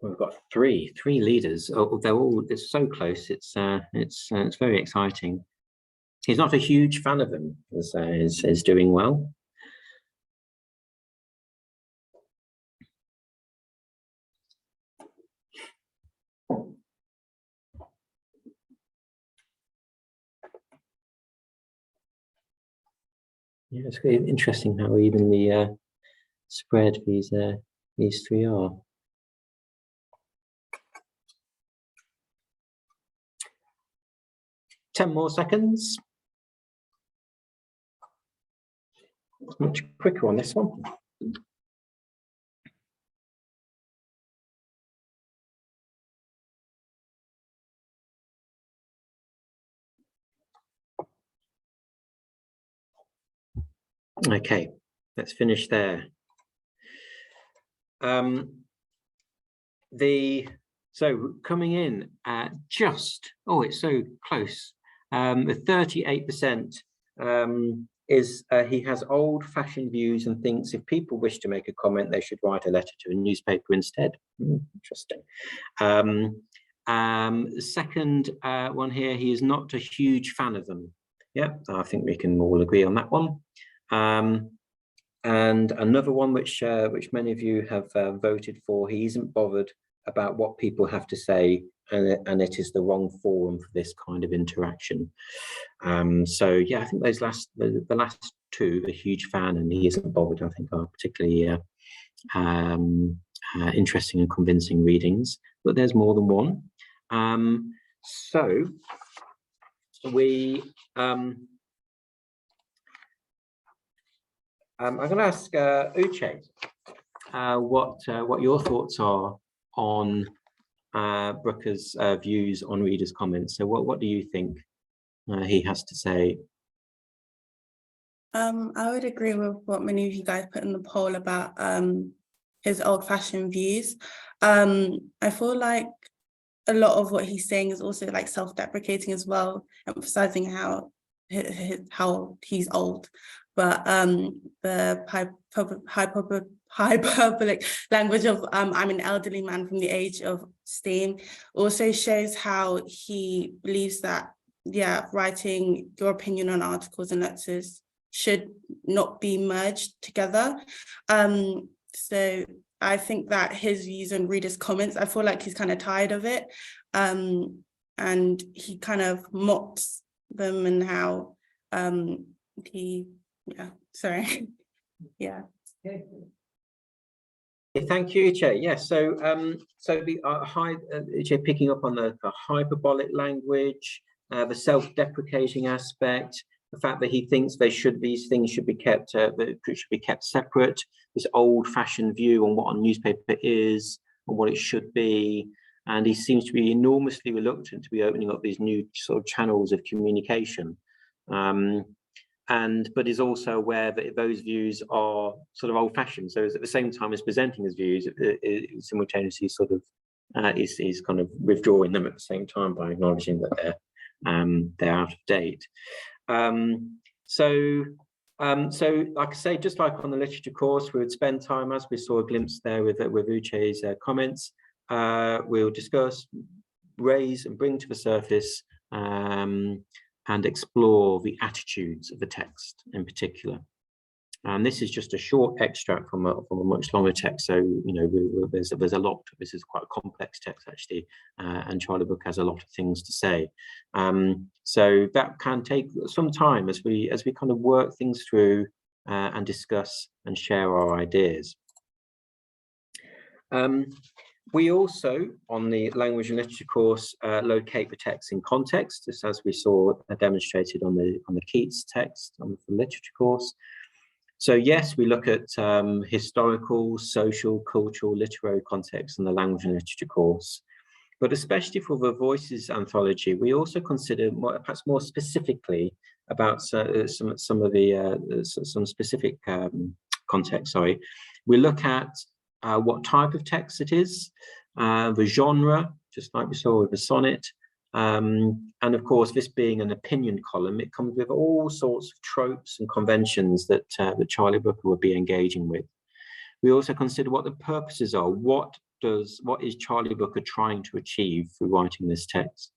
We've got three leaders. Oh, it's so close. It's very exciting. He's not a huge fan of them, is doing well. Yeah, it's really interesting how even the spread these three are. Ten more seconds. It's much quicker on this one. Okay, let's finish there. So coming in at just, it's so close. The 38% is he has old-fashioned views and thinks if people wish to make a comment, they should write a letter to a newspaper instead. Interesting. The second one here, he is not a huge fan of them. Yeah, I think we can all agree on that one. And another one which many of you have voted for, he isn't bothered about what people have to say, and it is the wrong forum for this kind of interaction. So yeah, I think those the last two, a huge fan and he isn't bothered, I think are particularly interesting and convincing readings, but there's more than one. So we I'm going to ask Uche what your thoughts are on Brucker's views on readers' comments. So what do you think he has to say I would agree with what many of you guys put in the poll about his old-fashioned views. I feel like a lot of what he's saying is also like self-deprecating as well, emphasizing how he's old. But the hyperbolic language of I'm an elderly man from the age of steam also shows how he believes that, yeah, writing your opinion on articles and letters should not be merged together. So I think that his views on readers' comments, I feel like he's kind of tired of it. And he kind of mocks them and how yeah. Thank you, Uche. Yes, so Uche, picking up on the hyperbolic language, the self-deprecating aspect, the fact that he thinks these things should be kept separate, this old-fashioned view on what a newspaper is and what it should be, and he seems to be enormously reluctant to be opening up these new sort of channels of communication. But is also aware that those views are sort of old-fashioned. So at the same time as presenting his views, it simultaneously sort of is kind of withdrawing them at the same time by acknowledging that they're out of date. So like I say, just like on the literature course, we would spend time, as we saw a glimpse there with Uche's comments. We'll discuss, raise, and bring to the surface and explore the attitudes of the text in particular. And this is just a short extract from a much longer text. So, you know, there's a lot. This is quite a complex text, actually, and Charlie Brooker has a lot of things to say. So that can take some time as we kind of work things through and discuss and share our ideas. We also, on the language and literature course, locate the text in context, just as we saw demonstrated on the Keats text on the literature course. So yes, we look at historical, social, cultural, literary context in the language and literature course, but especially for the Voices anthology, we also consider perhaps more specifically about some specific context. Sorry, we look at what type of text it is, the genre, just like we saw with the sonnet, and of course, this being an opinion column, it comes with all sorts of tropes and conventions that Charlie Brooker would be engaging with. We also consider what the purposes are. What is Charlie Brooker trying to achieve through writing this text?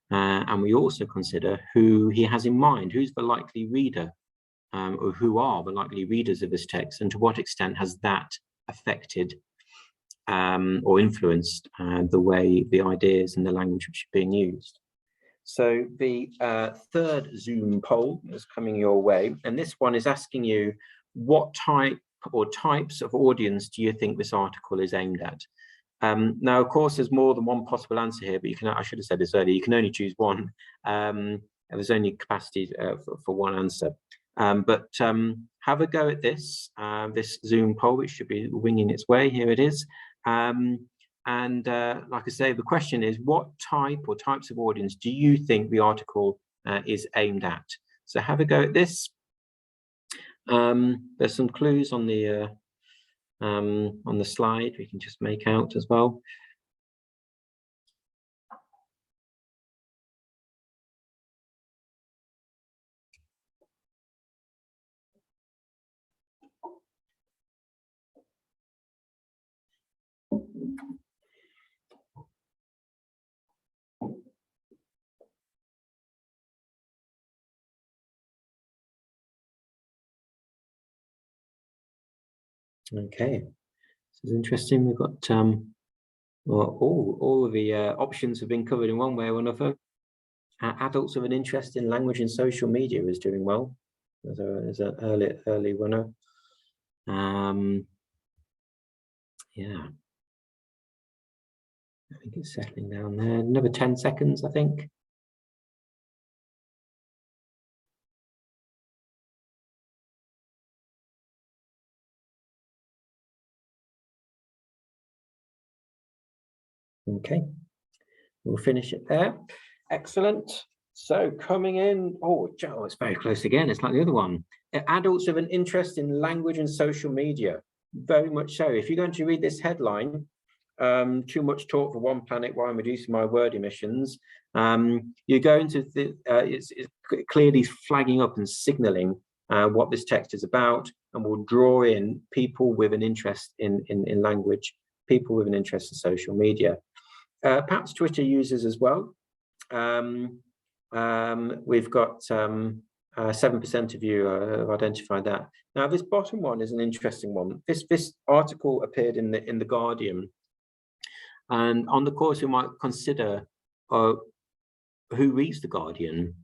And we also consider who he has in mind, who's the likely reader, or who are the likely readers of this text, and to what extent has that affected or influenced the way the ideas and the language which are being used. So the third Zoom poll is coming your way, and this one is asking you, what type or types of audience do you think this article is aimed at? Now, of course, there's more than one possible answer here, but I should have said this earlier, you can only choose one. There's only capacity for one answer. But have a go at this Zoom poll, which should be winging its way. Here it is. Like I say, the question is, what type or types of audience do you think the article is aimed at? So have a go at this. There's some clues on the slide we can just make out as well. Okay, this is interesting. We've got all of the options have been covered in one way or another. Adults with an interest in language and social media is doing well as an early winner. Yeah, I think it's settling down there. Another 10 seconds, I think. Okay, we'll finish it there. Excellent. So coming in, it's very close again. It's like the other one. adults with an interest in language and social media, very much so. If you're going to read this headline, too much talk for one planet while I'm reducing my word emissions, you're going to, it's clearly flagging up and signaling what this text is about, and will draw in people with an interest in language, people with an interest in social media. Perhaps Twitter users as well. We've got 7% of you have identified that. Now, this bottom one is an interesting one. This article appeared in the Guardian, and on the course we might consider who reads the Guardian.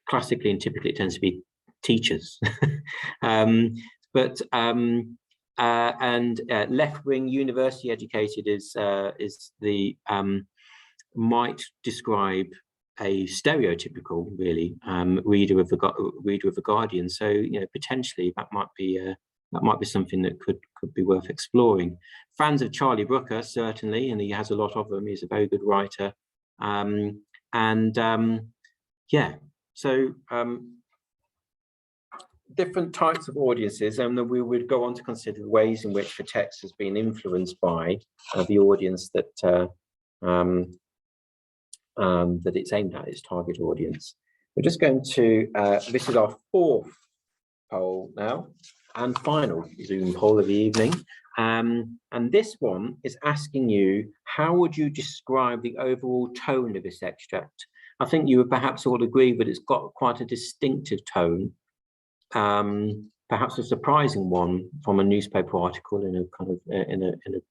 Classically and typically, it tends to be teachers, and left-wing university educated is the might describe a stereotypical, really, reader of the Guardian. So, you know, potentially that might be something that could be worth exploring. Fans of Charlie Brooker, certainly, and he has a lot of them. He's a very good writer, yeah. So different types of audiences, and then we would go on to consider the ways in which the text has been influenced by the audience that it's aimed at, its target audience. We're just going to, this is our fourth poll now, and final Zoom poll of the evening. And this one is asking you, how would you describe the overall tone of this extract? I think you would perhaps all agree that it's got quite a distinctive tone, perhaps a surprising one from a newspaper article in a kind of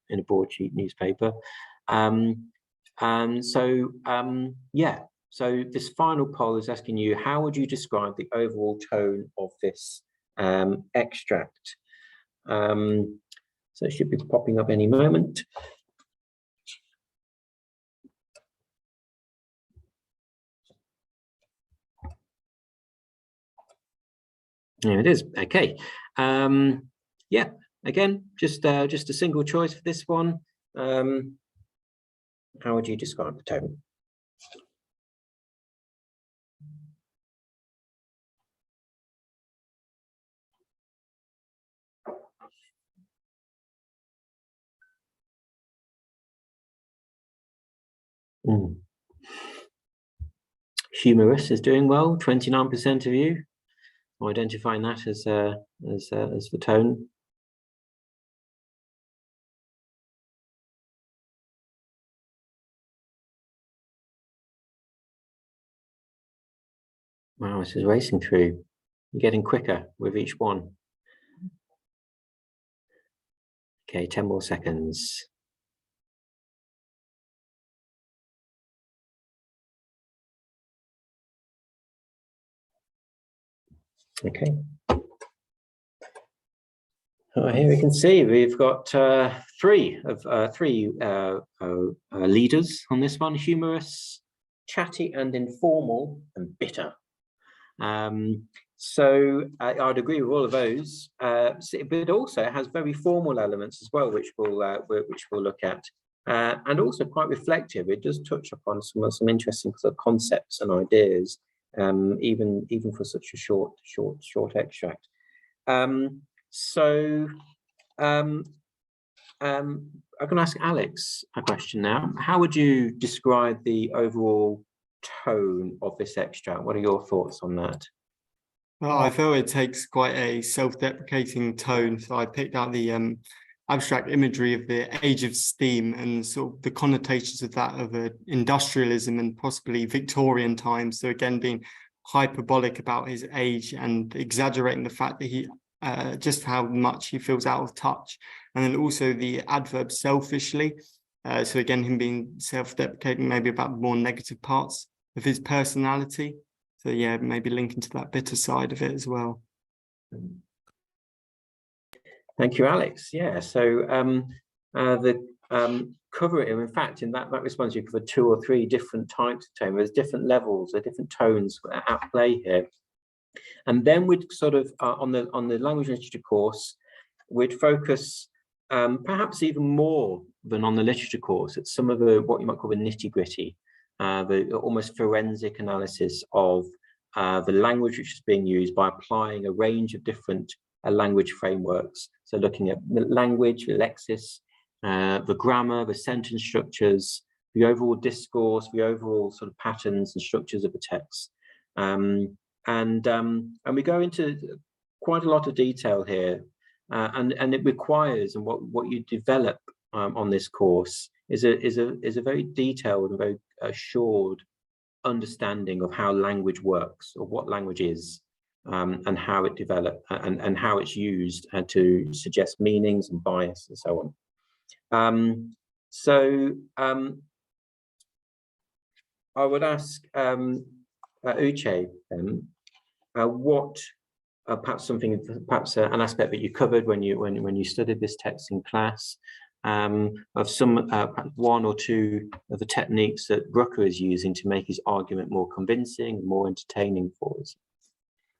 in a broadsheet newspaper. Yeah, so this final poll is asking you, how would you describe the overall tone of this extract? So it should be popping up any moment. There it is. Okay. Yeah. Again, just a single choice for this one. How would you describe the tone? Humorous is doing well. 29% of you identifying that as the tone. Wow, this is racing through. You're getting quicker with each one. Okay, 10 more seconds. Okay. Here we can see we've got three leaders on this one: humorous, chatty and informal, and bitter. So I'd agree with all of those, but also it has very formal elements as well, which we'll look at, and also quite reflective. It does touch upon some interesting sort of concepts and ideas, even for such a short extract. I'm going to ask Alex a question now. How would you describe the overall tone of this extract? What are your thoughts on that? Well, I feel it takes quite a self-deprecating tone. So I picked out the abstract imagery of the age of steam and sort of the connotations of that, of industrialism and possibly Victorian times. So again, being hyperbolic about his age and exaggerating the fact that he just how much he feels out of touch. And then also the adverb selfishly. So again, him being self-deprecating, maybe about the more negative parts of his personality. So yeah, maybe linking to that bitter side of it as well. Thank you, Alex. Yeah, so the cover it, in fact, in that response, you cover 2 or 3 different types of tone. There's different levels, there are different tones at play here. And then we'd sort of, on the language literature course, we'd focus perhaps even more than on the literature course at some of the, what you might call the nitty gritty, the almost forensic analysis of the language which is being used by applying a range of different language frameworks. So looking at the language, the lexis, the grammar, the sentence structures, the overall discourse, the overall sort of patterns and structures of the text. And we go into quite a lot of detail here, and it requires, and what you develop on this course is a very detailed and very assured understanding of how language works, or what language is, and how it developed, and how it's used to suggest meanings and bias and so on. I would ask Uche, what perhaps an aspect that you covered when you studied this text in class, of some perhaps one or two of the techniques that Brucker is using to make his argument more convincing, more entertaining for us.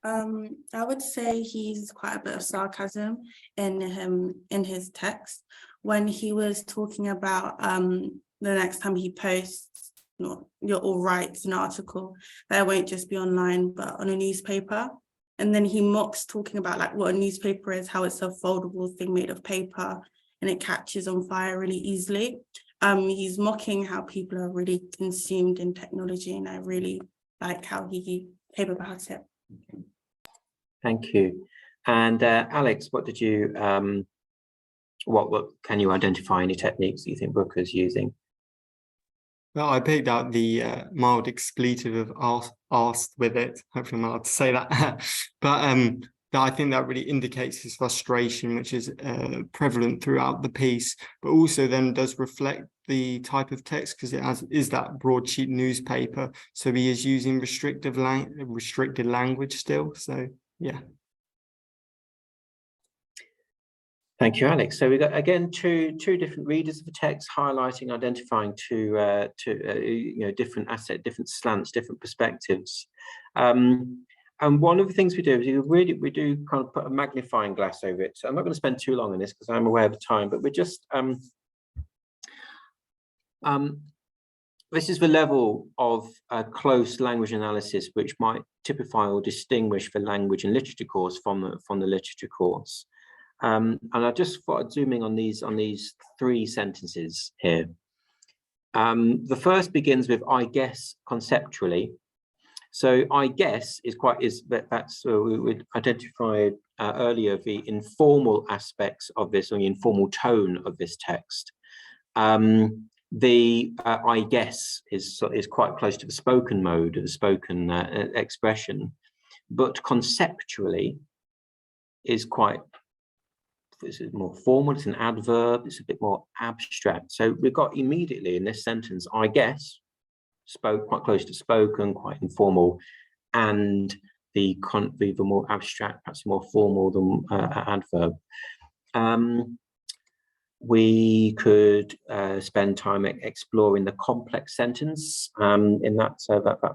I would say he's quite a bit of sarcasm in his text when he was talking about the next time he posts, or writes an article, that it won't just be online but on a newspaper. And then he mocks talking about like what a newspaper is, how it's a foldable thing made of paper and it catches on fire really easily. He's mocking how people are really consumed in technology, and I really like how he came about it. Thank you. And Alex, what did you what can you identify any techniques that you think Brucker is using? Well, I picked out the mild expletive of asked with it. Hopefully I'm allowed to say that. But I think that really indicates his frustration, which is prevalent throughout the piece, but also then does reflect the type of text, because it is that broadsheet newspaper. So he is using restricted language still. So yeah. Thank you, Alex. So we got again two different readers of the text, highlighting, identifying two different different slants, different perspectives. And one of the things we do is we do kind of put a magnifying glass over it. So I'm not going to spend too long on this because I'm aware of the time, but we're just this is the level of close language analysis which might typify or distinguish the language and literature course from the literature course. And I just thought I'd zoom in on these three sentences here. The first begins with "I guess conceptually." So I guess that's we identified earlier the informal aspects of this, or the informal tone of this text. The I guess is quite close to the spoken mode, the spoken expression, but conceptually is more formal. It's an adverb. It's a bit more abstract. So we've got immediately in this sentence, I guess, quite close to spoken, quite informal, and the more abstract, perhaps more formal than adverb. We could spend time exploring the complex sentence in that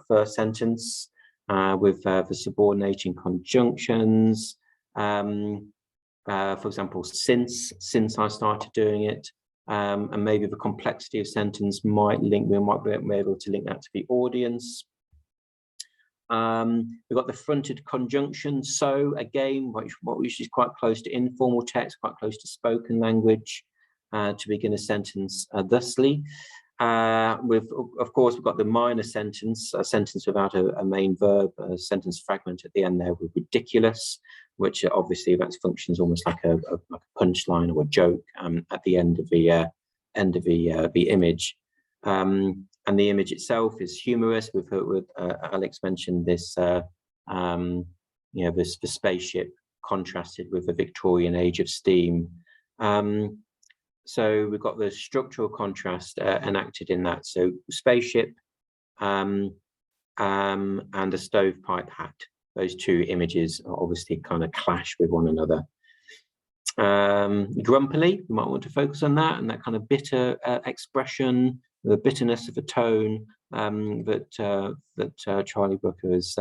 first sentence with the subordinating conjunctions. For example, since I started doing it, and maybe the complexity of sentence we might be able to link that to the audience. We've got the fronted conjunction, so again, which is quite close to informal text, quite close to spoken language, to begin a sentence thusly. Of course, we've got the minor sentence, a sentence without a main verb, a sentence fragment at the end there with ridiculous, which obviously that functions almost like a punchline or a joke at the end of the image. And the image itself is humorous. With Alex mentioned this, the spaceship contrasted with the Victorian age of steam. So we've got the structural contrast enacted in that. So spaceship and a stovepipe hat. Those two images obviously kind of clash with one another. Grumpily, you might want to focus on that and that kind of bitter expression, the bitterness of the tone that Charlie Brucker is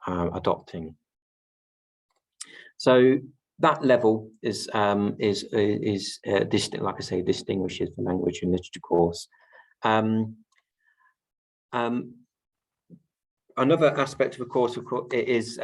adopting. So that level is distinct, like I say, distinguishes the language and literature course. Another aspect of a course, is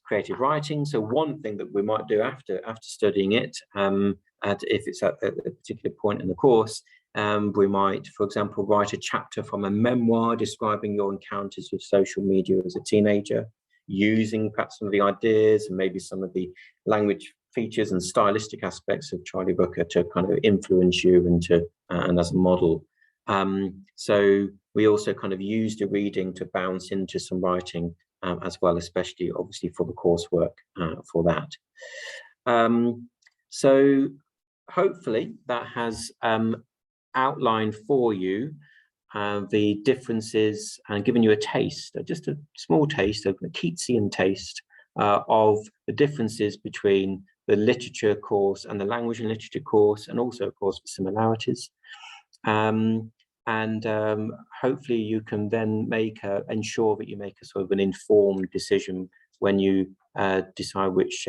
creative writing. So one thing that we might do after studying it, and if it's at a particular point in the course, we might, for example, write a chapter from a memoir describing your encounters with social media as a teenager, using perhaps some of the ideas and maybe some of the language features and stylistic aspects of Charlie Brooker to kind of influence you and as a model. So we also kind of used a reading to bounce into some writing as well, especially obviously for the coursework for that. So hopefully that has outlined for you the differences and given you a taste, just a small taste, a Keatsian taste of the differences between the literature course and the language and literature course, and also of course the similarities. Hopefully you can then ensure that you make a sort of an informed decision when you decide which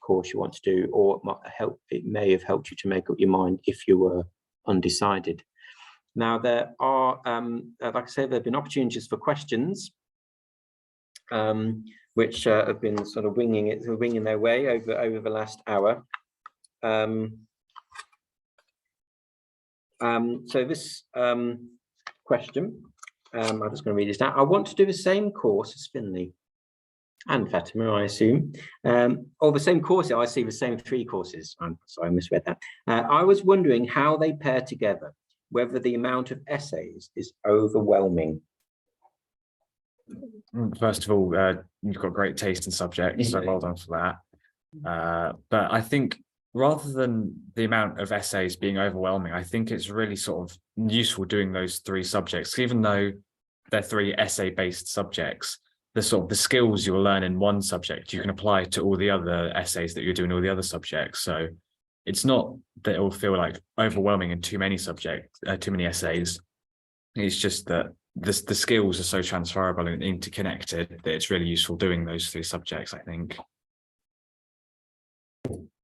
course you want to do, or it may have helped you to make up your mind if you were undecided. Now there are, like I said, there have been opportunities for questions, which have been sort of winging their way over the last hour. So this question, I'm just going to read this out. I want to do the same course as Finley and Fatima, I assume, or the same course. I see the same 3 courses. I'm sorry, I misread that. I was wondering how they pair together, whether the amount of essays is overwhelming. First of all, you've got great taste in subjects, so well done for that. But I think rather than the amount of essays being overwhelming, I think it's really sort of useful doing those 3 subjects, even though they're 3 essay-based subjects. The skills you'll learn in one subject, you can apply to all the other essays that you're doing, all the other subjects. So it's not that it will feel like overwhelming in too many essays. It's just that the skills are so transferable and interconnected that it's really useful doing those 3 subjects, I think.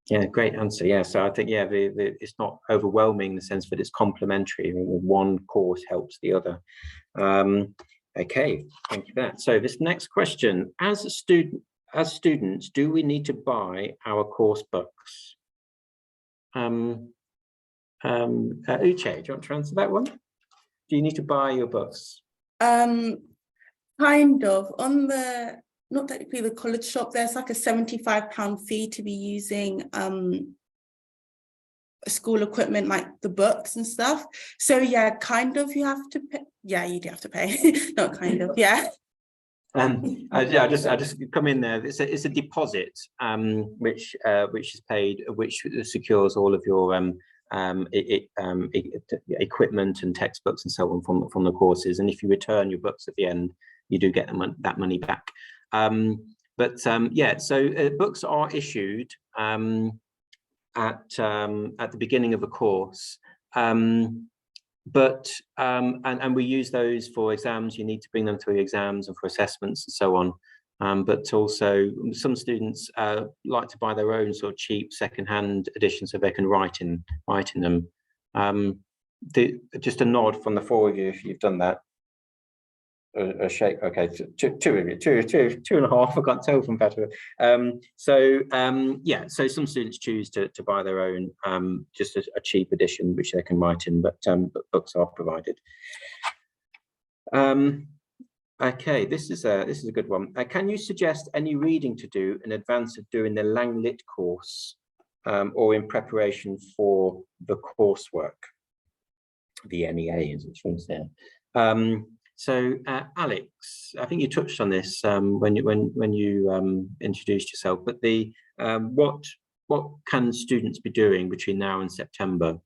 Yeah, great answer. Yeah, so I think, yeah, it's not overwhelming in the sense that it's complementary. I mean, one course helps the other. Okay, thank you for that. So this next question, as students, do we need to buy our course books? Uche, do you want to answer that one? Do you need to buy your books? Kind of. On the, not technically the college shop, there's like a £75 fee to be using school equipment, like the books and stuff. So yeah, kind of you have to pay. Yeah, you do have to pay. Not kind of, yeah. Yeah, I just come in there. It's a deposit, which is paid, which secures all of your equipment and textbooks and so on from the courses. And if you return your books at the end, you do get that money back. Yeah, so books are issued at the beginning of a course, and we use those for exams. You need to bring them to the exams and for assessments and so on. But also some students like to buy their own sort of cheap second-hand edition so they can write in them. Just a nod from the 4 of you if you've done that. A shake. Okay, two of you, two and a half. I can't tell from better. Yeah, so some students choose to buy their own, just a cheap edition which they can write in, but books are provided. Okay, this is a good one. Can you suggest any reading to do in advance of doing the Langlit course, or in preparation for the coursework? The NEA, as it's from there. So Alex, I think you touched on this when you introduced yourself, but what can students be doing between now and September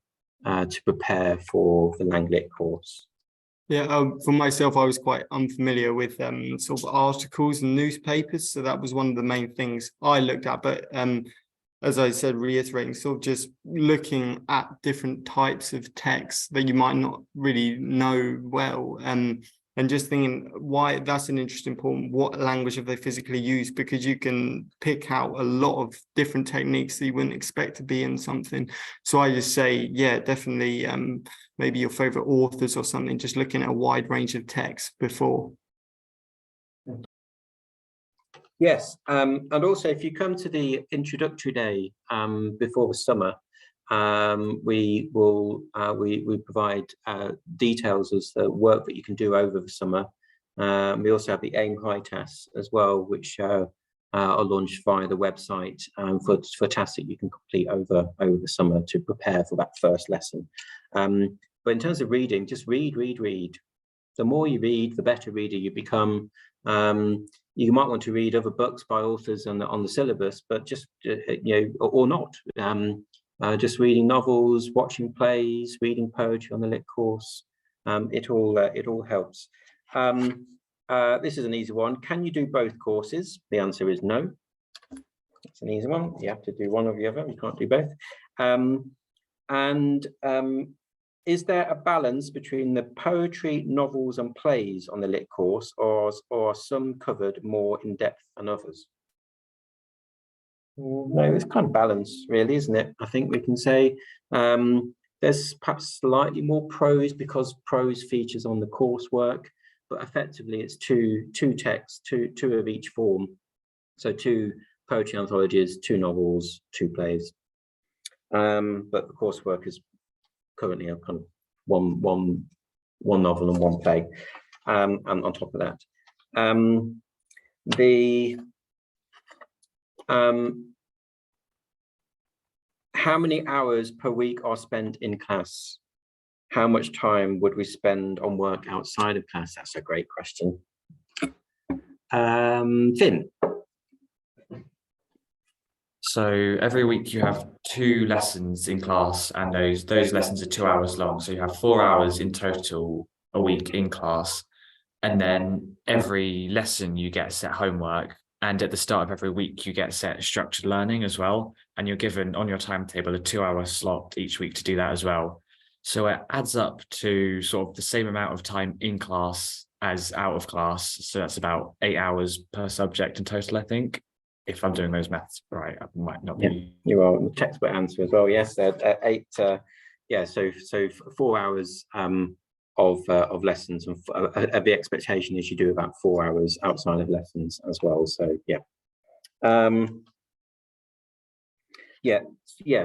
to prepare for the Langlit course? Yeah, for myself, I was quite unfamiliar with sort of articles and newspapers, so that was one of the main things I looked at. But as I said, reiterating, sort of just looking at different types of texts that you might not really know well, and just thinking why that's an interesting point. What language have they physically used? Because you can pick out a lot of different techniques that you wouldn't expect to be in something. So I just say, yeah, definitely maybe your favorite authors or something, just looking at a wide range of texts before. Yes, and also if you come to the introductory day before the summer, we will we provide details as the work that you can do over the summer. We also have the Aim High tests as well, which are launched via the website for tasks that you can complete over the summer to prepare for that first lesson. But in terms of reading, just read. The more you read, the better reader you become. You might want to read other books by authors on the syllabus, but just or not. Just reading novels, watching plays, reading poetry on the lit course. It all helps. This is an easy one. Can you do both courses? The answer is no. It's an easy one. You have to do one or the other. You can't do both. Is there a balance between the poetry, novels, and plays on the lit course, or are some covered more in depth than others? No, it's kind of balanced, really, isn't it? I think we can say there's perhaps slightly more prose because prose features on the coursework, but effectively it's two texts, two of each form. So 2 poetry anthologies, 2 novels, 2 plays. But the coursework is currently a kind of one novel and 1 play, and on top of that, how many hours per week are spent in class? How much time would we spend on work outside of class? That's a great question. Finn. So every week you have 2 lessons in class, and those lessons are 2 hours long. So you have 4 hours in total a week in class. And then every lesson you get set homework. And at the start of every week, you get set structured learning as well. And you're given on your timetable a 2-hour slot each week to do that as well. So it adds up to sort of the same amount of time in class as out of class. So that's about 8 hours per subject in total, I think. If I'm doing those maths right, I might not be. Yeah, you are the textbook answer as well. Yes, 8. Yeah, so 4 hours of lessons, and the expectation is you do about 4 hours outside of lessons as well. So yeah,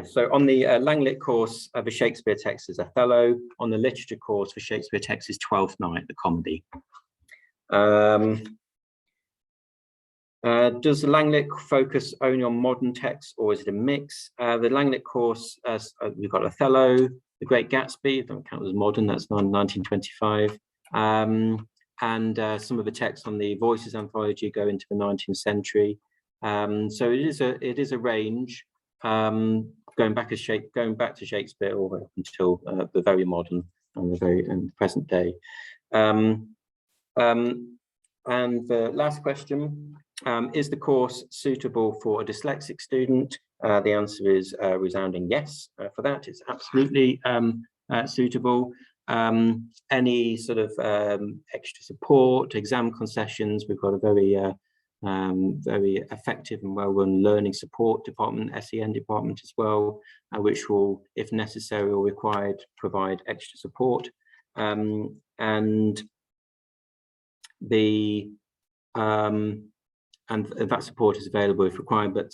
So on the Langlit course, the Shakespeare text is Othello. On the literature course, for Shakespeare text is Twelfth Night, the comedy. Does the Langlit focus only on modern texts, or is it a mix? The Langlit course, we've got Othello, The Great Gatsby, if don't count as modern, that's 1925. And some of the texts on the Voices anthology go into the 19th century. So it is a range, going back to Shakespeare all the way up until the very modern and the present day. And the last question, is the course suitable for a dyslexic student? The answer is a resounding yes. For that, it's absolutely suitable. Any sort of extra support, exam concessions, we've got a very effective and well-run learning support department, SEN department as well, which will, if necessary or required, provide extra support. And that support is available if required, but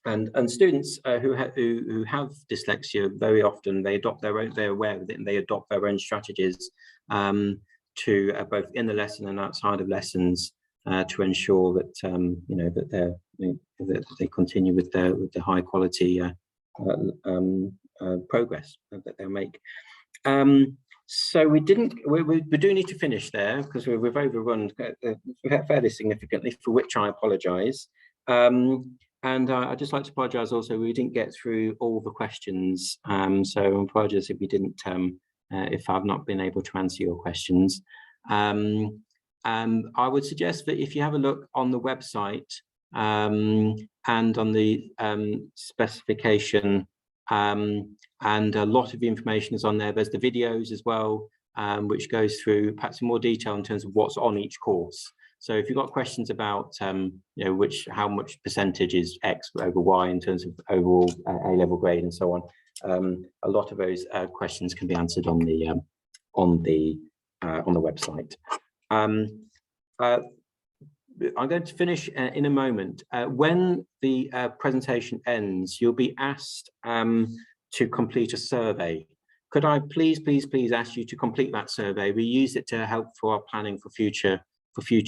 and students who have dyslexia, very often they adopt their own, they're aware of it, and they adopt their own strategies to both in the lesson and outside of lessons to ensure that that they continue with the high quality progress that they'll make. So we do need to finish there because we've overrun fairly significantly, for which I apologise. And I'd just like to apologise also, we didn't get through all the questions. So I apologise if we didn't, if I've not been able to answer your questions. I would suggest that if you have a look on the website and on the specification, and a lot of the information is on there. There's the videos as well, which goes through perhaps in more detail in terms of what's on each course. So if you've got questions about, how much percentage is X over Y in terms of overall A-level grade and so on, a lot of those questions can be answered on the website. I'm going to finish in a moment. When the presentation ends, you'll be asked to complete a survey. Could I please ask you to complete that survey? We use it to help for our planning for future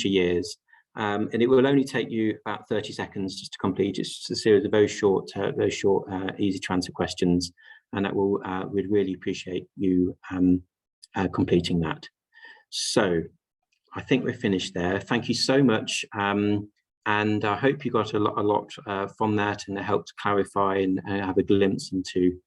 years. And it will only take you about 30 seconds just to complete. It's just a series of very short, easy to answer questions. And that will, we'd really appreciate you completing that. So I think we're finished there. Thank you so much. And I hope you got a lot from that, and it helped clarify and have a glimpse into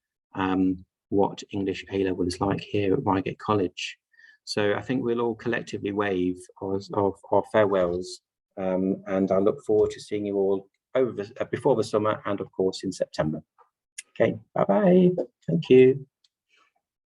what English A-level is like here at Reigate College. So I think we'll all collectively wave our farewells, and I look forward to seeing you all before the summer, and of course in September. Okay, bye-bye. Thank you.